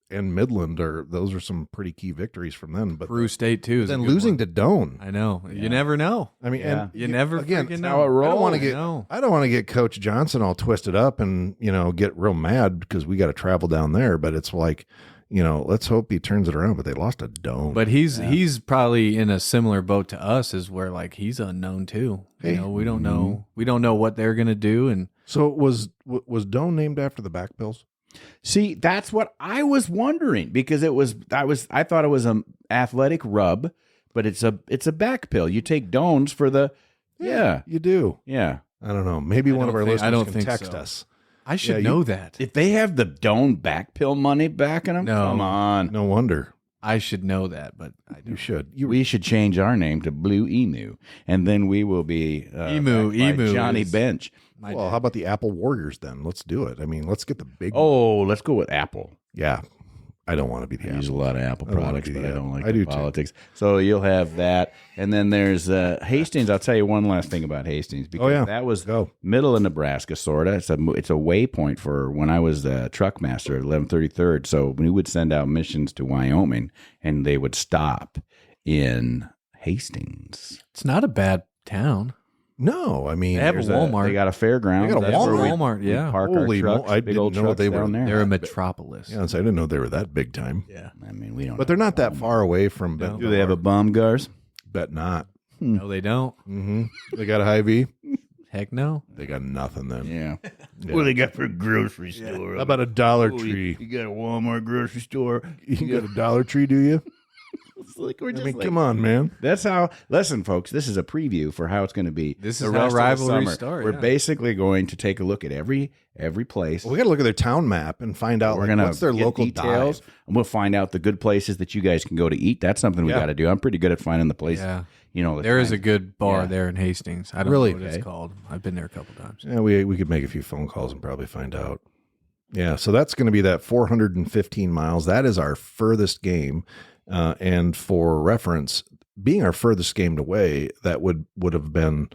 and Midland those are some pretty key victories from them. But Peru State too. Is a then good losing one. to Doane. I know. You never know. I mean, Yeah. and You never again. freaking how know. it rolls. I don't want to I get. know. I don't want to get Coach Johnson all twisted up and get real mad because we got to travel down there. But it's like, let's hope he turns it around. But they lost to Doane. But he's probably in a similar boat to us, as where like he's unknown too. Hey. We don't know. We don't know what they're gonna do, and so was Doane named after the Back Bills? See, that's what I was wondering because I thought it was an athletic rub, but it's a back pill. You take Dones for the yeah. You do. Yeah. I don't know. Maybe I one of don't our think- I listeners don't can think text so. us. I should Yeah, know that. If they have the Doan back pill money backing them, No. come on. No wonder. I should know that, but I You don't. should. We should change our name to Blue Emu, and then we will be Emu, backed by Emu Johnny is- Bench. Well, how about the Apple Warriors then? Let's do it. I mean, let's get the big. Oh, let's go with Apple. Yeah. I don't want to be the I use a Apple. lot of Apple I don't wanna products, be but the I don't Apple. like I the do too. politics. So you'll have that, and then there's Hastings. I'll tell you one last thing about Hastings because that was middle of Nebraska, sort of. It's a waypoint for when I was the truck master at 1133rd. So we would send out missions to Wyoming, and they would stop in Hastings. It's not a bad town. No, I mean, They have a Walmart. They got a fairground. They got a That's where Walmart, we yeah. park Holy our trucks. I big didn't old know trucks they were down there. They're a metropolis. yeah, so I didn't know they were that big time. Yeah. I mean, we don't. But they're not that far away from. No. Do they have a bomb guards? Bet not. No, they don't. Mm-hmm. They got a Hy-Vee. Heck no. They got nothing then. Yeah. Yeah. What do they got for a grocery store? How about a Dollar Tree? You got a Walmart grocery store. You got a Dollar Tree, do you? It's like we're I just mean, like, come on, man. That's how. Listen, folks. This is a preview for how it's going to be. This the is how rest of the rivalries summer. start, We're yeah. basically going to take a look at every place. Well, we got to look at their town map and find out We're like, gonna what's their get local details, dive. and we'll find out the good places that you guys can go to eat. That's something we Yeah. got to do. I'm pretty good at finding the place. Yeah. You know, There is a time. good bar Yeah. there in Hastings. I don't Really? know what Okay. it's called. I've been there a couple times. Yeah, we could make a few phone calls and probably find out. Yeah, so that's going to be that 415 miles. That is our furthest game. And for reference, being our furthest game away, that would have been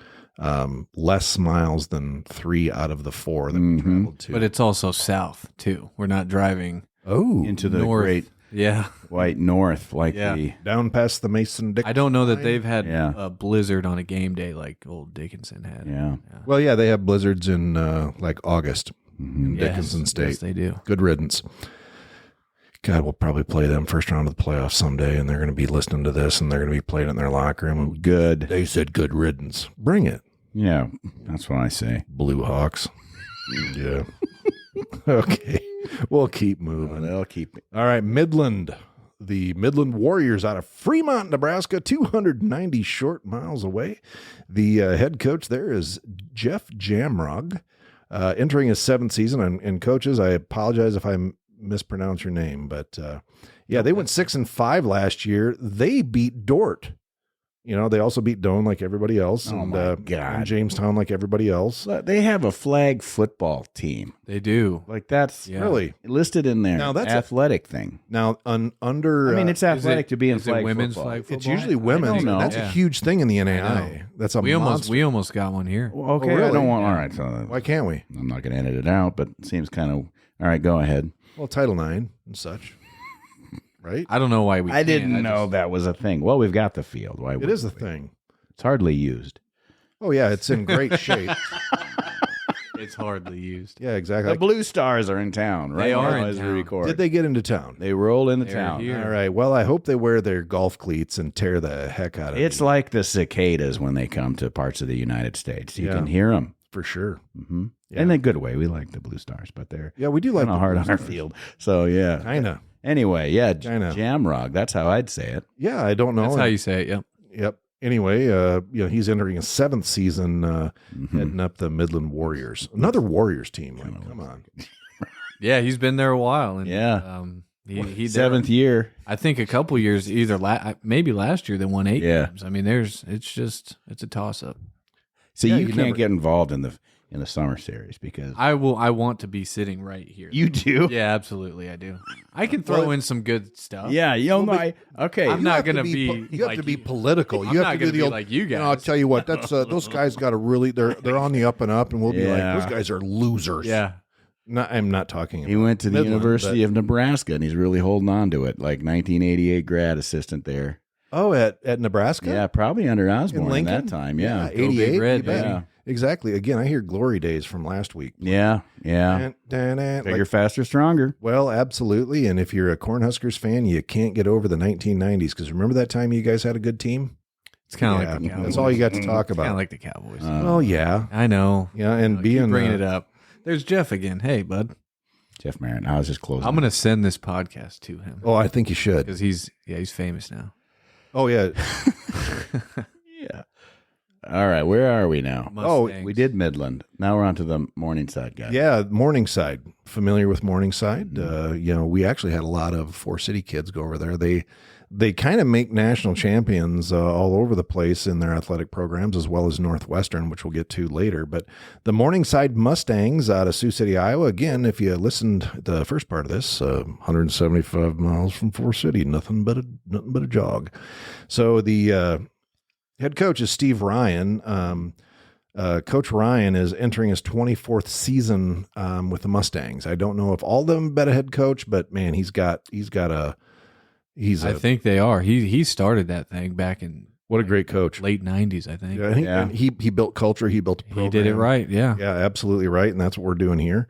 less miles than 3 out of the 4 that we traveled to. But it's also south too. We're not driving into the north. great Yeah. white north, like Yeah. the down past the Mason-Dixon. I don't know that line. they've had Yeah. a blizzard on a game day like old Dickinson had. yeah. Well, yeah, they have blizzards in like August in Yes. Dickinson State. Yes, they do. Good riddance. God, we'll probably play them first round of the playoffs someday, and they're going to be listening to this, and they're going to be playing it in their locker room. Good. They said good riddance. Bring it, Yeah, that's what I say. Blue Hawks. Yeah. Okay. We'll keep moving. They'll keep it. All right, Midland. The Midland Warriors out of Fremont, Nebraska, 290 short miles away. The head coach there is Jeff Jamrog, entering his 7th season. And coaches, I apologize if I mispronounce your name, but yeah, they went 6-5 last year. They beat Dort. You know, they also beat Doane like everybody else. Oh, and, my God. and Jamestown like everybody else. They have a flag football team. They do. Like that's Yeah. Really? listed in there. Now, that's athletic thing. Now, under I mean, it's athletic to be in is it flag women's football. flag football? it's usually I women's. don't know. That's Yeah. a huge thing in the I NAI. know. That's a We monster. almost got one here. Well, okay, Oh, really? I don't want. Yeah. All right, so Why can't we? I'm not going to edit it out, but it seems kind of all right. Go ahead. Well, Title IX and such, right? I don't know why we I didn't can't. know that was a thing. Well, we've got the field. Why? It is a thing. It's hardly used. Oh yeah, it's in great shape. It's hardly used. Yeah, exactly. The Blue Stars are in town right They are now in as we town. record. Did they get into town? They roll into They're town. here. All right. Well, I hope they wear their golf cleats and tear the heck out of it. It's like the cicadas when they come to parts of the United States. You Yeah. can hear them. for sure. Mm-hmm. Yeah. In a good way. We like the Blue Stars, but they're Yeah, we do like kind of hard on our field. So, yeah. Kinda. Anyway, yeah, Kinda. Jamrog. That's how I'd say it. Yeah, I don't know. That's how you say it. Yep. Yep. Anyway, he's entering his 7th season, Mm-hmm. heading up the Midland Warriors. Another Warriors team. Like, come on. Yeah, he's been there a while. And, Yeah. he 7th year. I think a couple years, either maybe last year they won 8 Yeah. games. I mean, it's a toss up. So Yeah, you you can't never- get involved in the summer series because I want to be sitting right here. you do. Yeah, absolutely, I do. I can throw in some good stuff. Yeah, you'll know. Okay. I'm not have to gonna be You have like to be you. political. I'm You not have to do gonna the be old, like you guys. I'll tell you what. That's those guys got to really. They're on the up and up, and we'll be Yeah. like, those guys are losers. Yeah. No, I'm not talking. He went to the Midland, University of Nebraska, and he's really holding on to it. Like 1988 grad assistant there. Oh, at Nebraska. Yeah, probably under Osborne in at Lincoln that time. Yeah, Go Big 88. Red, you bet. baby. Exactly. Again, I hear glory days from last week. yeah. Like, Bigger, faster, stronger. well, absolutely. And if you're a Cornhuskers fan, you can't get over the 1990s because remember that time you guys had a good team. It's kind of Yeah, like the Cowboys. that's all you got to talk Kind of about. like the Cowboys. Oh yeah, I know. yeah. And Keep being bringing it up. There's Jeff again. Hey, bud. Jeff Marin. I was just closing. I'm gonna send this podcast to him Oh, I think you should. because he's famous now. Oh yeah. Yeah. All right. Where are we now? Mustangs. We did Midland. Now we're on to the Morningside guys. Yeah, Morningside. Familiar with Morningside? We actually had a lot of Four City kids go over there. they kind of make national champions all over the place in their athletic programs, as well as Northwestern, which we'll get to later. But the Morningside Mustangs out of Sioux City, Iowa, again, if you listened to the first part of this, 175 miles from Forest City, nothing but a jog. So the head coach is Steve Ryan. Coach Ryan is entering his 24th season with the Mustangs. I don't know if all of them bet a head coach, but man, I think they are. He started that thing back in what a great coach. Late 90s, I think. Yeah, and he built culture. He built a program. He did it right. Yeah. Yeah, absolutely right. And that's what we're doing here.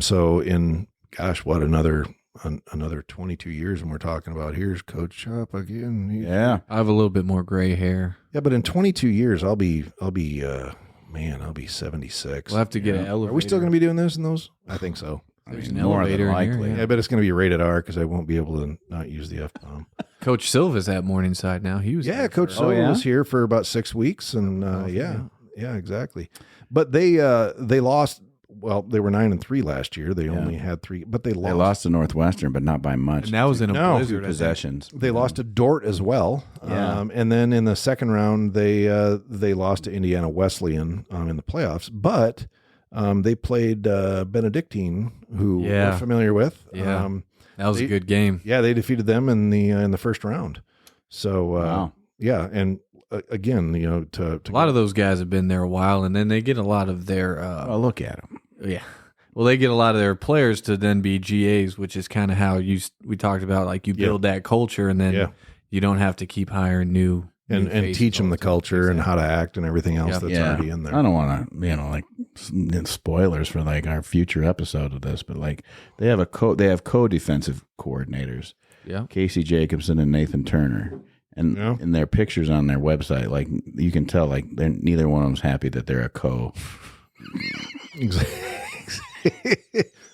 So in, another 22 years, and we're talking about here's Coach Chapa again. I have a little bit more gray hair. Yeah, but in 22 years, I'll be 76. We'll have to get an elevator. Are we still going to be doing this and those? I think so. There's an elevator in here. Yeah, I bet it's going to be rated R because I won't be able to not use the F-bomb. Coach Silva's at Morningside now. He was Coach Silva was here for about 6 weeks, and yeah, exactly. But they lost. Well, they were 9-3 last year. They only had 3, but they lost. They lost to Northwestern, but not by much. And that was in a blizzard. Possessions. They lost to Dort as well. Yeah. And then in the second round, they lost to Indiana Wesleyan in the playoffs. But they played Benedictine, who we're familiar with. Yeah. That was a good game. Yeah, they defeated them in the first round. So wow. Yeah, and again, to a lot of those guys have been there a while, and then they get a lot of their. Look at them. Yeah. Well, they get a lot of their players to then be GAs, which is kind of how we talked about. Like you build that culture, and then you don't have to keep hiring new and teach them the culture and how to act and everything else that's already in there. I don't want to, spoilers for like our future episode of this, but like they have co-defensive coordinators. Yeah, Casey Jacobson and Nathan Turner. And in their pictures on their website, like you can tell, like neither one of them's happy that they're a co.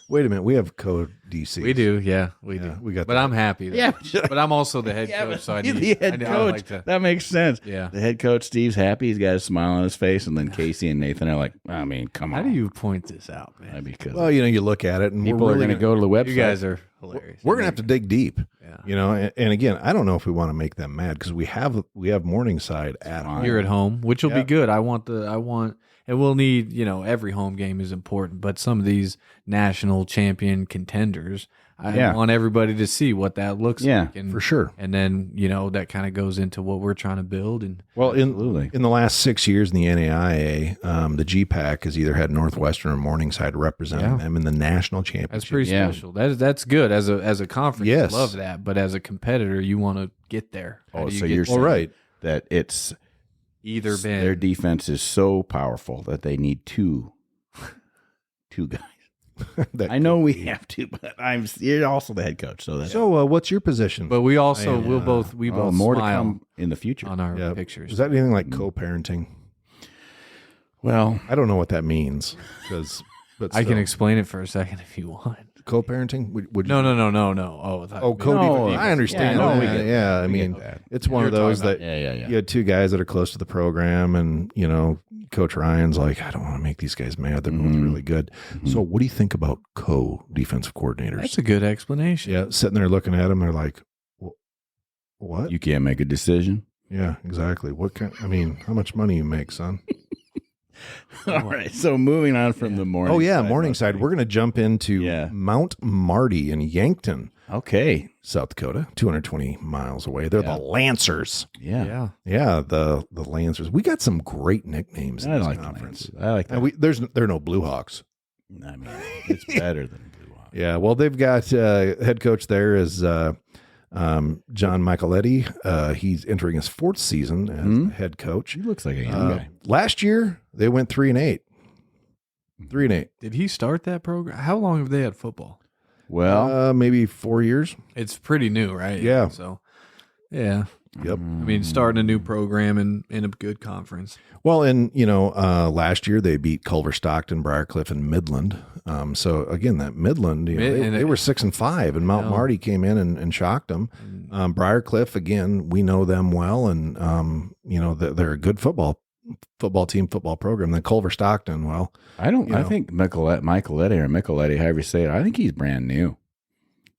Wait a minute, we have co-DC. We do, yeah, we do. We got, but I'm happy. But I'm also the head coach, so I need the head coach. That makes sense. Yeah, the head coach Steve's happy. He's got a smile on his face, and then Casey and Nathan are like, I mean, come on. How do you point this out, man? Because you look at it, and people are going to go to the website. You guys are hilarious. We're going to have to dig deep. And again, I don't know if we want to make them mad because we have Morningside at home. You're at home, which will be good. And we'll need, every home game is important, but some of these national champion contenders, I want everybody to see what that looks like. And, for sure. And then, that kind of goes into what we're trying to build. And in the last 6 years in the NAIA, the GPAC has either had Northwestern or Morningside representing them in the national championship. That's pretty special. That's good as a conference. Yes. I love that. But as a competitor, you want to get there. You're saying that it's either been their defense is so powerful that they need two guys. I know we have to, but you're also the head coach. So what's your position? But we also we both more smile to come in the future on our pictures. Is that anything like co-parenting? Well, I don't know what that means but I can explain it for a second if you want. Co-parenting? No. I understand. I mean, it's one of those that you had two guys that are close to the program, and Coach Ryan's like, I don't want to make these guys mad. They're both really good. So, what do you think about co-defensive coordinators? That's a good explanation. Yeah, sitting there looking at them, they're like, what? You can't make a decision. Yeah, exactly. How much money you make, son? All right. So moving on from the morning. Oh yeah, Morningside. We're going to jump into Mount Marty in Yankton. Okay, South Dakota, 220 miles away. They're the Lancers. Yeah. The Lancers. We got some great nicknames in this conference. I like that. There are no Blue Hawks. I mean, it's better than Blue Hawks. Yeah. Well, they've got head coach there is John Micheletti. He's entering his 4th season as head coach. He looks like a young guy. Last year they went 3-8. 3-8. Did he start that program? How long have they had football? Well, maybe 4 years. It's pretty new, right? Yeah. So, yeah. Yep. I mean, starting a new program in a good conference. Well, and last year they beat Culver Stockton, Briarcliff, and Midland. So again, that Midland, they were 6-5, and Mount Marty came in and shocked them. Briarcliff, again, we know them well, and they're a good football team, football program. Then Culver Stockton, well, I think Micheletti, however you say it, I think he's brand new.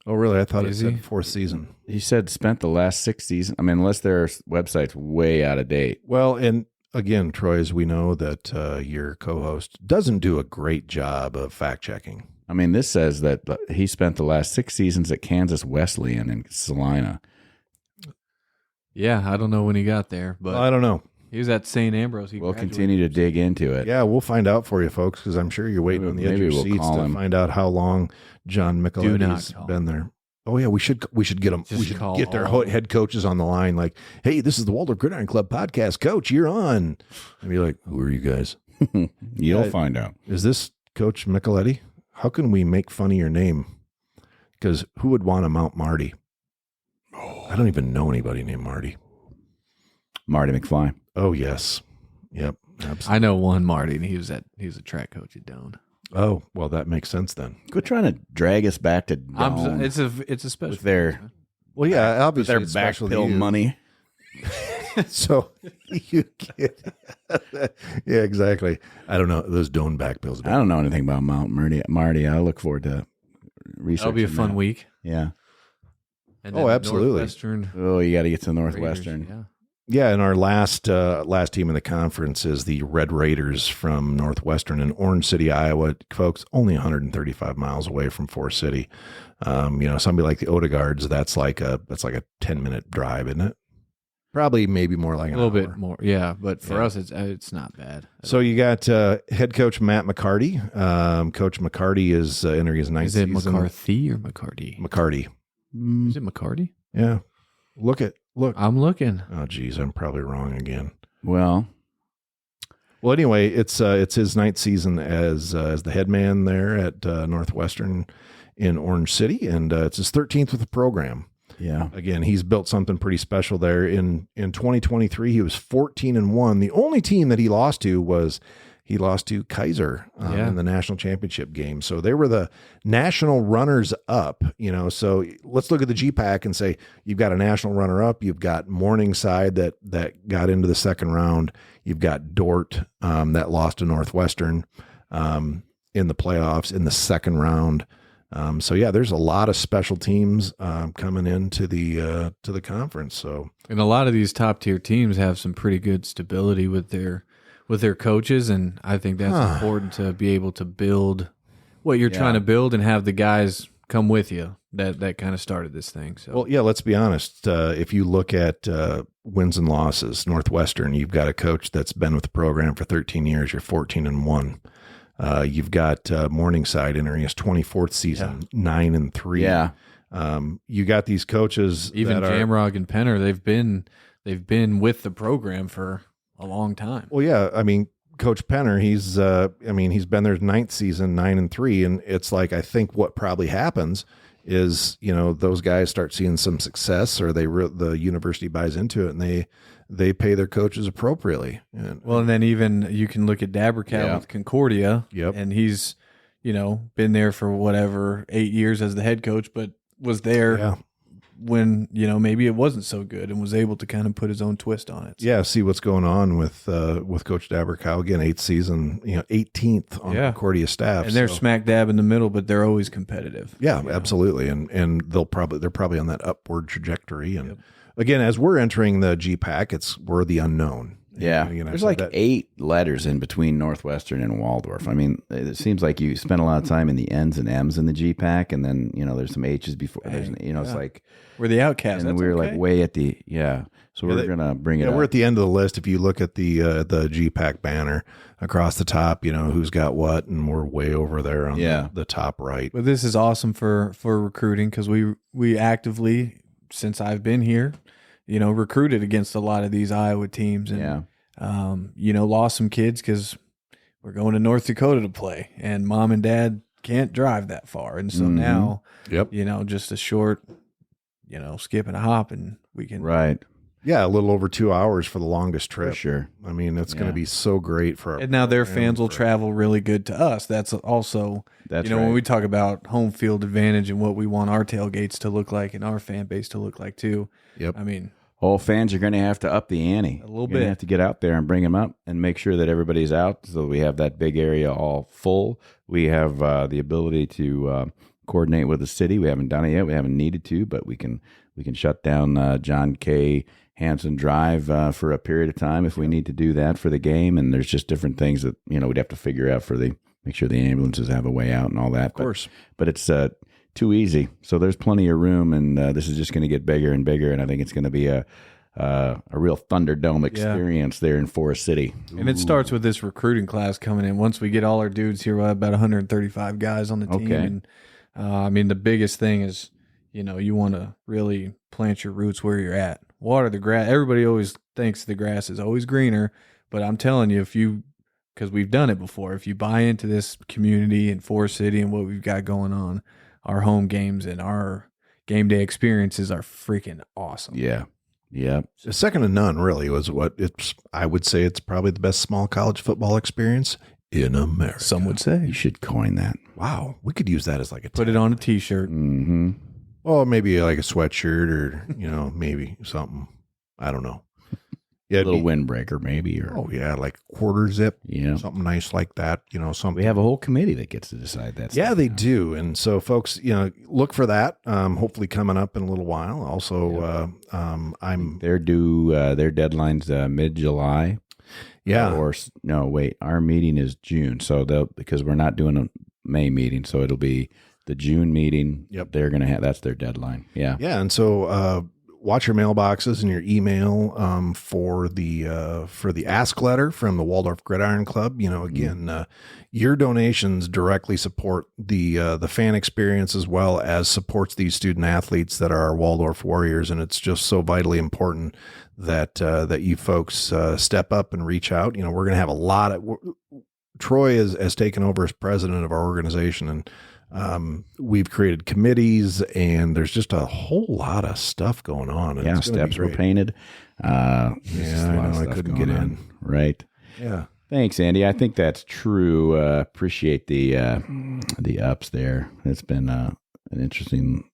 Oh, really? I thought it Is he? said 4th season. He said spent the last 6 seasons. I mean, unless their website's way out of date. Well, and again, Troy, as we know that your co-host doesn't do a great job of fact checking. I mean, this says that he spent the last 6 seasons at Kansas Wesleyan in Salina. Yeah, I don't know when he got there, but Well, I don't know. he was at St. Ambrose. We'll continue to dig into it. Yeah, we'll find out for you, folks, because I'm sure you're waiting on the edge of your seats to find out how long John Micheletti's been there. Oh yeah, we should get them. We should get their head coaches on the line. Like, hey, this is the Waldorf Gridiron Club podcast. Coach, you're on. And be like, who are you guys? You'll find out. Is this Coach Micheletti? How can we make fun of your name? Because who would want to mount Marty? I don't even know anybody named Marty. Marty McFly. Oh yes, yep, absolutely. I know one Marty, and he was a track coach at Doane. Oh well, that makes sense then. Quit trying to drag us back to Doane. It's a special with their well, yeah, obviously their it's back special to pill you. money. So you get, yeah, exactly. I don't know those Doane back pills. I don't know anything about Mount Marty. I look forward to researching. That'll be a fun week. Yeah. And Oh, absolutely. Northwestern Oh, you got to get to Raiders, Northwestern. yeah. Yeah, and our last team in the conference is the Red Raiders from Northwestern in Orange City, Iowa. Folks, only 135 miles away from Forest City. Somebody like the Odegaards, that's like a 10-minute drive, isn't it? Probably maybe more like a little bit more. Yeah, but for us, it's not bad. So you got head coach Matt McCarty. Coach McCarty is entering his 9th season. Is it McCarthy or McCarty? McCarty. Is it McCarty? Yeah. Look. I'm looking. Oh, geez, I'm probably wrong again. Well, anyway, it's his 9th season as the head man there at Northwestern in Orange City, and it's his 13th with the program. Yeah. Again, he's built something pretty special there. In 2023, he was 14-1. The only team that he lost to was Kaiser in the national championship game. So they were the national runners up, so let's look at the GPAC and say, you've got a national runner up. You've got Morningside that got into the second round. You've got Dort that lost to Northwestern in the playoffs in the second round. There's a lot of special teams coming into the conference. So, and a lot of these top tier teams have some pretty good stability with their coaches, and I think that's important to be able to build what you're trying to build and have the guys come with you. That kind of started this thing. So, well, yeah, let's be honest. If you look at wins and losses, Northwestern, you've got a coach that's been with the program for 13 years. You're 14-1. You've got Morningside entering his 24th season, 9-3. Yeah. You got these coaches, even Jamrog and Penner, they've been with the program for a long time. Well, yeah, I mean, Coach Penner, he's been there 9th season, 9-3, and it's like, I think what probably happens is, those guys start seeing some success, or the university buys into it, and they pay their coaches appropriately. And then even you can look at Dabercat with Concordia, and he's, been there for whatever 8 years as the head coach, but was there when maybe it wasn't so good, and was able to kind of put his own twist on it. So. Yeah, see what's going on with Coach Dabercat again, 8th season, 18th on Concordia staff, and they're smack dab in the middle, but they're always competitive. Yeah, absolutely, and they're probably on that upward trajectory. And again, as we're entering the GPAC, we're the unknown. Yeah, there's like 8 letters in between Northwestern and Waldorf. I mean, it seems like you spend a lot of time in the N's and M's in the GPAC, and then there's some H's before. It's like we're the outcasts, and we're like way at the So we're gonna bring it. Yeah, up. We're at the end of the list. If you look at the GPAC banner across the top, who's got what, and we're way over there on the top right. But this is awesome for recruiting, because we actively, since I've been here, recruited against a lot of these Iowa teams, and lost some kids because we're going to North Dakota to play, and mom and dad can't drive that far, and so now, just a short, skip and a hop, and we can Yeah, a little over 2 hours for the longest trip. For sure. I mean, it's going to be so great for our and now their fans will travel really good to us. That's also when we talk about home field advantage and what we want our tailgates to look like and our fan base to look like too. Yep. I mean, all fans are going to have to up the ante a little bit. You have to get out there and bring them up and make sure that everybody's out, so we have that big area all full. We have the ability to coordinate with the city. We haven't done it yet. We haven't needed to, but we can shut down John K. Hanson Drive for a period of time if we need to do that for the game. And there's just different things that we'd have to figure out make sure the ambulances have a way out and all that. Of course, but it's too easy. So there's plenty of room, and this is just going to get bigger and bigger. And I think it's going to be a real Thunderdome experience there in Forest City. And it starts with this recruiting class coming in. Once we get all our dudes here, we'll have about 135 guys on the team. Okay. And the biggest thing is, you want to really plant your roots where you're at. Water the grass. Everybody always thinks the grass is always greener, but I'm telling you, because we've done it before, if you buy into this community in Forest City and what we've got going on, our home games and our game day experiences are freaking awesome. Yeah. Yeah. Second to none, really, I would say it's probably the best small college football experience in America. Some would say. You should coin that. Wow. We could use that as like Put it on a t-shirt. Mm-hmm. Well, maybe like a sweatshirt or, maybe something. I don't know. Yeah, a little windbreaker maybe. Oh, yeah, like quarter zip. Yeah. Something nice like that, something. We have a whole committee that gets to decide that Yeah, stuff they now. do. And so, folks, look for that. Hopefully coming up in a little while. Also, They're due, their deadline's mid-July. Yeah. Our meeting is June. So because we're not doing a May meeting, so it'll be the June meeting. Yep. They're going to that's their deadline. Yeah. Yeah. And so, watch your mailboxes and your email for the ask letter from the Waldorf Gridiron Club. Again, your donations directly support the fan experience as well as supports these student athletes that are our Waldorf Warriors, and it's just so vitally important that you folks step up and reach out. We're going to have a lot of Troy has taken over as president of our organization, and we've created committees, and there's just a whole lot of stuff going on. And it's steps were painted. I couldn't get in. Right. Yeah. Thanks, Andy. I think that's true. Appreciate the ups there. It's been an interesting,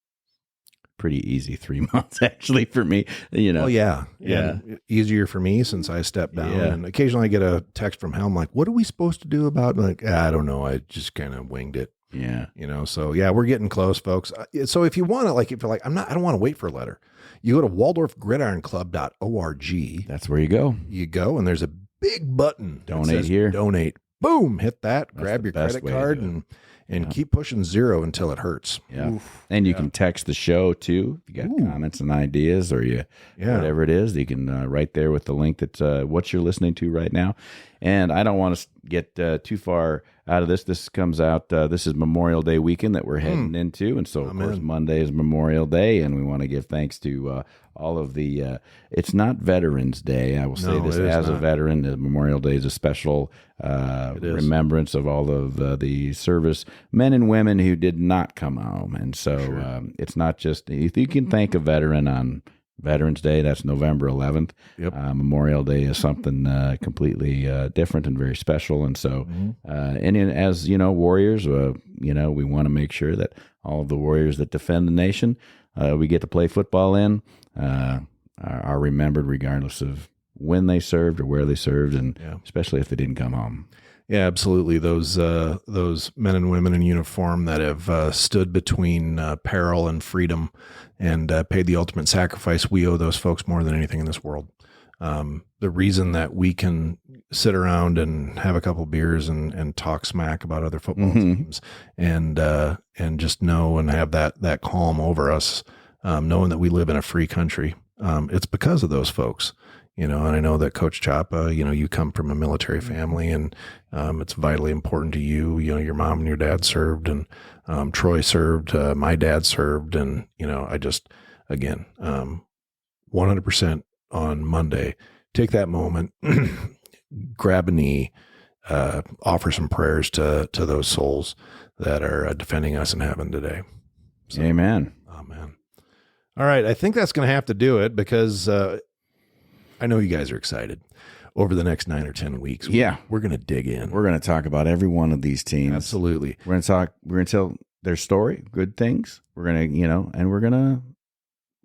pretty easy 3 months actually for me. Oh yeah. Yeah. And easier for me since I stepped down. Yeah. And occasionally I get a text from Helm like, "What are we supposed to do about?" Like, I don't know. I just kind of winged it. Yeah. So yeah, we're getting close, folks. So if you want to, if you're like, I don't want to wait for a letter, you go to waldorfgridironclub.org. That's where you go. You go, and there's a big button. that Donate says here. Donate. Boom. Hit that. That's Grab the your best credit way to card do and keep pushing 0 until it hurts. Yeah. Oof. And you can text the show too. If you got comments and ideas or whatever it is, you can right there with the link that's what you're listening to right now. And I don't want to get too far out of this. This comes out, this is Memorial Day weekend that we're heading into. And so, of course, Monday is Memorial Day, and we want to give thanks to all of the, it's not Veterans Day. I will say this as a veteran. Memorial Day is a special remembrance of all of the service men and women who did not come home. And so it's not just, if you can thank a veteran on Veterans Day, that's November 11th. Yep. Memorial Day is something completely different and very special. And so, as warriors, we want to make sure that all of the warriors that defend the nation, we get to play football in, are remembered regardless of when they served or where they served, and especially if they didn't come home. Yeah, absolutely. Those men and women in uniform that have stood between peril and freedom and paid the ultimate sacrifice, we owe those folks more than anything in this world. The reason that we can sit around and have a couple beers and talk smack about other football teams and just know and have that calm over us, knowing that we live in a free country, it's because of those folks. And I know that Coach Chapa, you come from a military family, and it's vitally important to you. Your mom and your dad served, and Troy served, my dad served, and I just, again, 100% on Monday, take that moment, grab a knee, offer some prayers to those souls that are defending us in heaven today. So, Amen. Amen. All right, I think that's going to have to do it because I know you guys are excited. Over the next 9 or 10 weeks, we're going to dig in. We're going to talk about every one of these teams. Absolutely. We're going to tell their story, good things. We're going to, and we're going to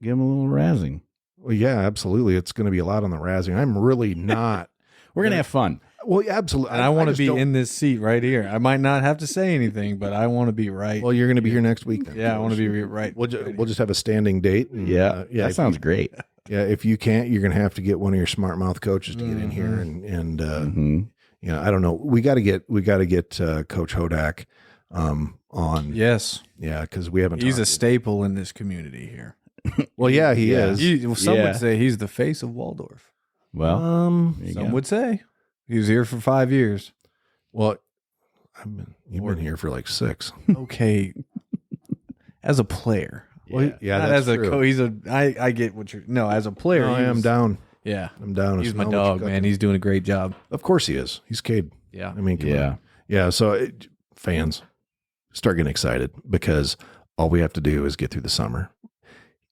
give them a little razzing. Well, yeah, absolutely. It's going to be a lot on the razzing. I'm really not. We're going to have fun. Well, yeah, absolutely. And I want to just be don't- in this seat right here. I might not have to say anything, but I want to be right. Well, you're going to be here next week. Then. Yeah, I want to be right. We'll just have a standing date. And, Yeah, yeah. that sounds great. Yeah, if you can't, you're going to have to get one of your smart mouth coaches to get in here, and you know, I don't know. We got to get Coach Hodak on. Yes, Yeah, because we haven't. he's a talked. staple in this community here. Well, yeah, he Yeah. is. Some Yeah. would say he's the face of Waldorf. Well, there you Some go. would say he was here for 5 years. Well, you've been here for like 6. Okay, as a player, Well, yeah, not that's as a true. coach. I get what you're. No, as a player, No, he I am was- down. Yeah, I'm down. I he's my smell what you're dog, man. cooking. He's doing a great job. Of course he is. He's Cade. Yeah, I mean, come Yeah. on. Yeah. So fans start getting excited because all we have to do is get through the summer.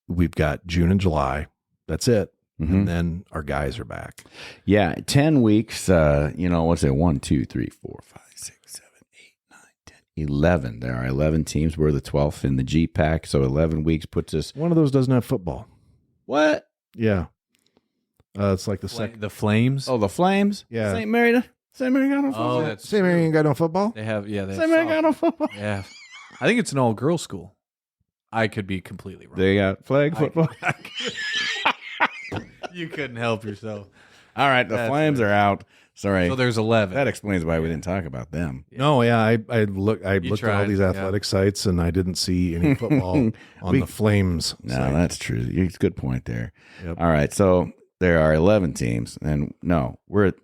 We've got June and July. That's it. Mhm. And then our guys are back. Yeah, 10 weeks, what's it? 1, 2, 3, 4, 5, 6, 7, 8, 9, 10, 11. There are 11 teams. We're the 12th in the GPAC, so 11 weeks puts us. One of those doesn't have football. What? Yeah. It's like the second. the Flames. Oh, the Flames? Yeah. St. Mary got no football. Oh, that's Same area ain't got no football? they have. Yeah, they have St. Mary got soccer. no football. Yeah, I think it's an all-girls school. I could be completely wrong. They got flag football. You couldn't help yourself. All right, the That's Flames are out. Sorry. So there's 11. That explains why we didn't talk about them. No, yeah. I looked at all tried, these yeah. athletic sites and I didn't see any football on the Flames. No, site. that's true. It's a good point there. Yep. All right, so there are 11 teams, and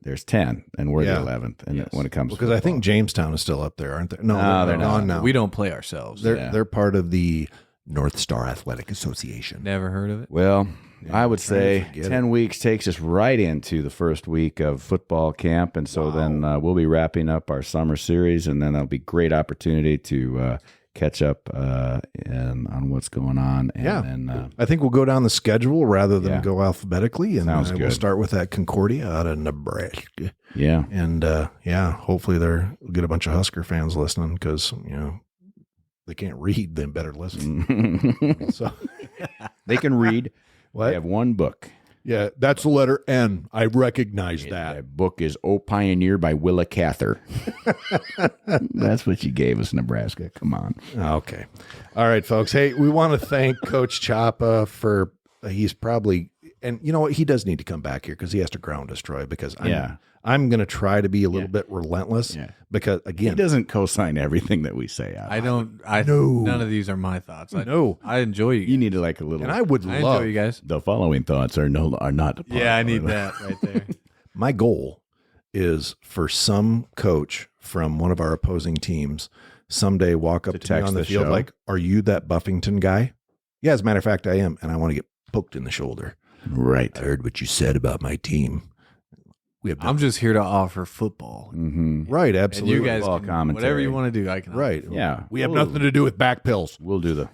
there's 10, and we're Yeah. the 11th. And Yes. when it comes, Because to I think football. Jamestown is still up there, aren't they? No, No, they're they're gone not. now. We don't play ourselves. They're part of the North Star Athletic Association. Never heard of it. Well, Yeah, I would I'm trying to say forget 10 weeks takes us right into the first week of football camp. And so then we'll be wrapping up our summer series, and then there'll be great opportunity to catch up on what's going on. And Yeah. then, I think we'll go down the schedule rather than Yeah. go alphabetically, and Sounds we'll good. start with that Concordia out of Nebraska. yeah. And hopefully we'll get a bunch of Husker fans listening because they can't read, then better listen. So They can read. what? They have one book. Yeah, that's the letter N. I recognize that. That book is O Pioneer by Willa Cather. That's what you gave us, Nebraska. Come on. Okay. All right, folks. Hey, we want to thank Coach Chapa for he's probably, and you know what, he does need to come back here because he has to ground us, Troy, because I'm going to try to be a little bit relentless Yeah. because He again, doesn't co-sign everything that we say. I don't. I No. None of these are my thoughts. No. I enjoy you. You need to like a little. and I would I love enjoy you guys. The following thoughts are not. Yeah, I need that right there. my goal is for some coach from one of our opposing teams someday walk up To to me text on the the field show? like, "Are you that Buffington guy?" Yeah, as a matter of fact, I am, and I want to get poked in the shoulder. Right. I heard what you said about my team. We have I'm just here to offer football. Mm-hmm. right, And absolutely. you guys, Football can, commentary. whatever you want to do, I can. right. Yeah. We have Ooh. nothing to do with back pills, We'll do the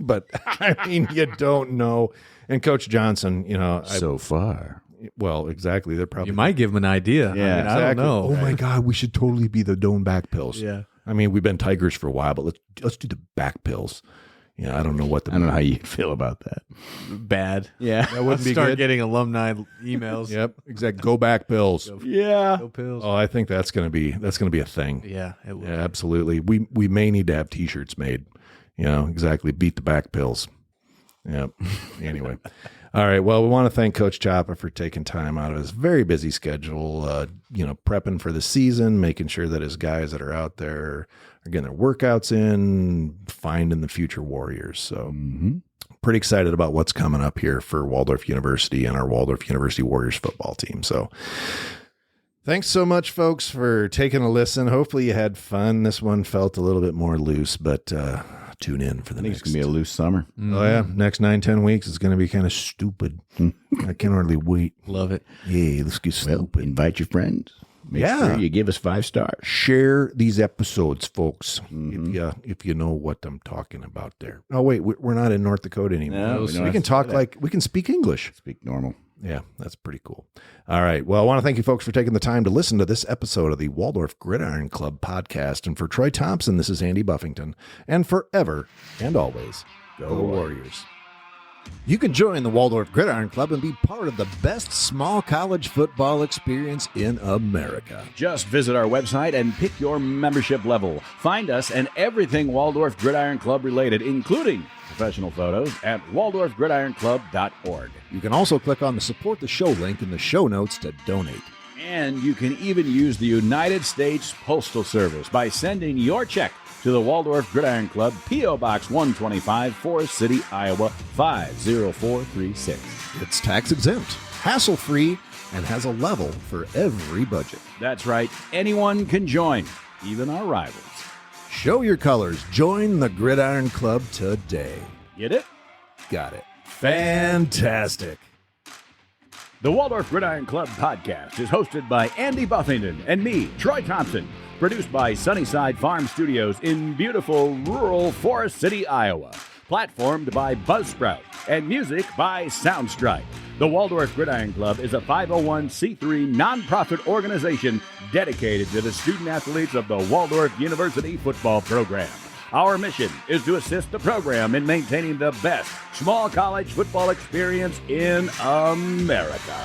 but I mean, you don't know. And Coach Johnson, so far. well, exactly. They're probably You might give them an idea. Yeah, I don't exactly. know. Oh my God, we should totally be the Doan back pills. Yeah. I mean, we've been Tigers for a while, but let's do the back pills. Yeah, I don't know what the I don't know how you feel about that. Bad. Yeah. that wouldn't be Start good. getting alumni emails. Yep, exactly. Go back pills. Yeah. Go Pills. Oh, I think that's gonna be a thing. Yeah, it will. Yeah, absolutely. We may need to have T-shirts made. Exactly. Beat the back pills. Yep. Anyway. All right. Well, we want to thank Coach Chapa for taking time out of his very busy schedule, prepping for the season, making sure that his guys that are out there are getting their workouts in, finding the future warriors. So pretty excited about what's coming up here for Waldorf University and our Waldorf University Warriors football team. So thanks so much, folks, for taking a listen. Hopefully you had fun. This one felt a little bit more loose, but tune in for the I think it's next. gonna be a loose summer. Oh yeah, next 9-10 weeks is going to be kind of stupid. I can hardly wait. Love it. Yeah, let's get Well, stupid. invite your friends. Make Yeah. sure you give us 5 stars. Share these episodes, folks. If you know what I'm talking about there. Oh wait, we're not in North Dakota anymore. No, we don't we have can to talk say that. like we can speak English. Speak normal. Yeah, that's pretty cool. All right. Well, I want to thank you folks for taking the time to listen to this episode of the Waldorf Gridiron Club podcast. And for Troy Thompson, this is Andy Buffington. And forever and always, go Warriors. You can join the Waldorf Gridiron Club and be part of the best small college football experience in America. Just visit our website and pick your membership level. Find us and everything Waldorf Gridiron Club related, including professional photos, at waldorfgridironclub.org. You can also click on the Support the Show link in the show notes to donate. And you can even use the United States Postal Service by sending your check to the Waldorf Gridiron Club, P.O. Box 125, Forest City, Iowa, 50436. It's tax exempt, hassle-free, and has a level for every budget. That's right. Anyone can join, even our rivals. Show your colors. Join the Gridiron Club today. Get it? Got it. Fantastic. The Waldorf Gridiron Club podcast is hosted by Andy Buffington and me, Troy Thompson. Produced by Sunnyside Farm Studios in beautiful rural Forest City, Iowa. Platformed by Buzzsprout and music by Soundstrike. The Waldorf Gridiron Club is a 501c3 nonprofit organization dedicated to the student athletes of the Waldorf University football program. Our mission is to assist the program in maintaining the best small college football experience in America.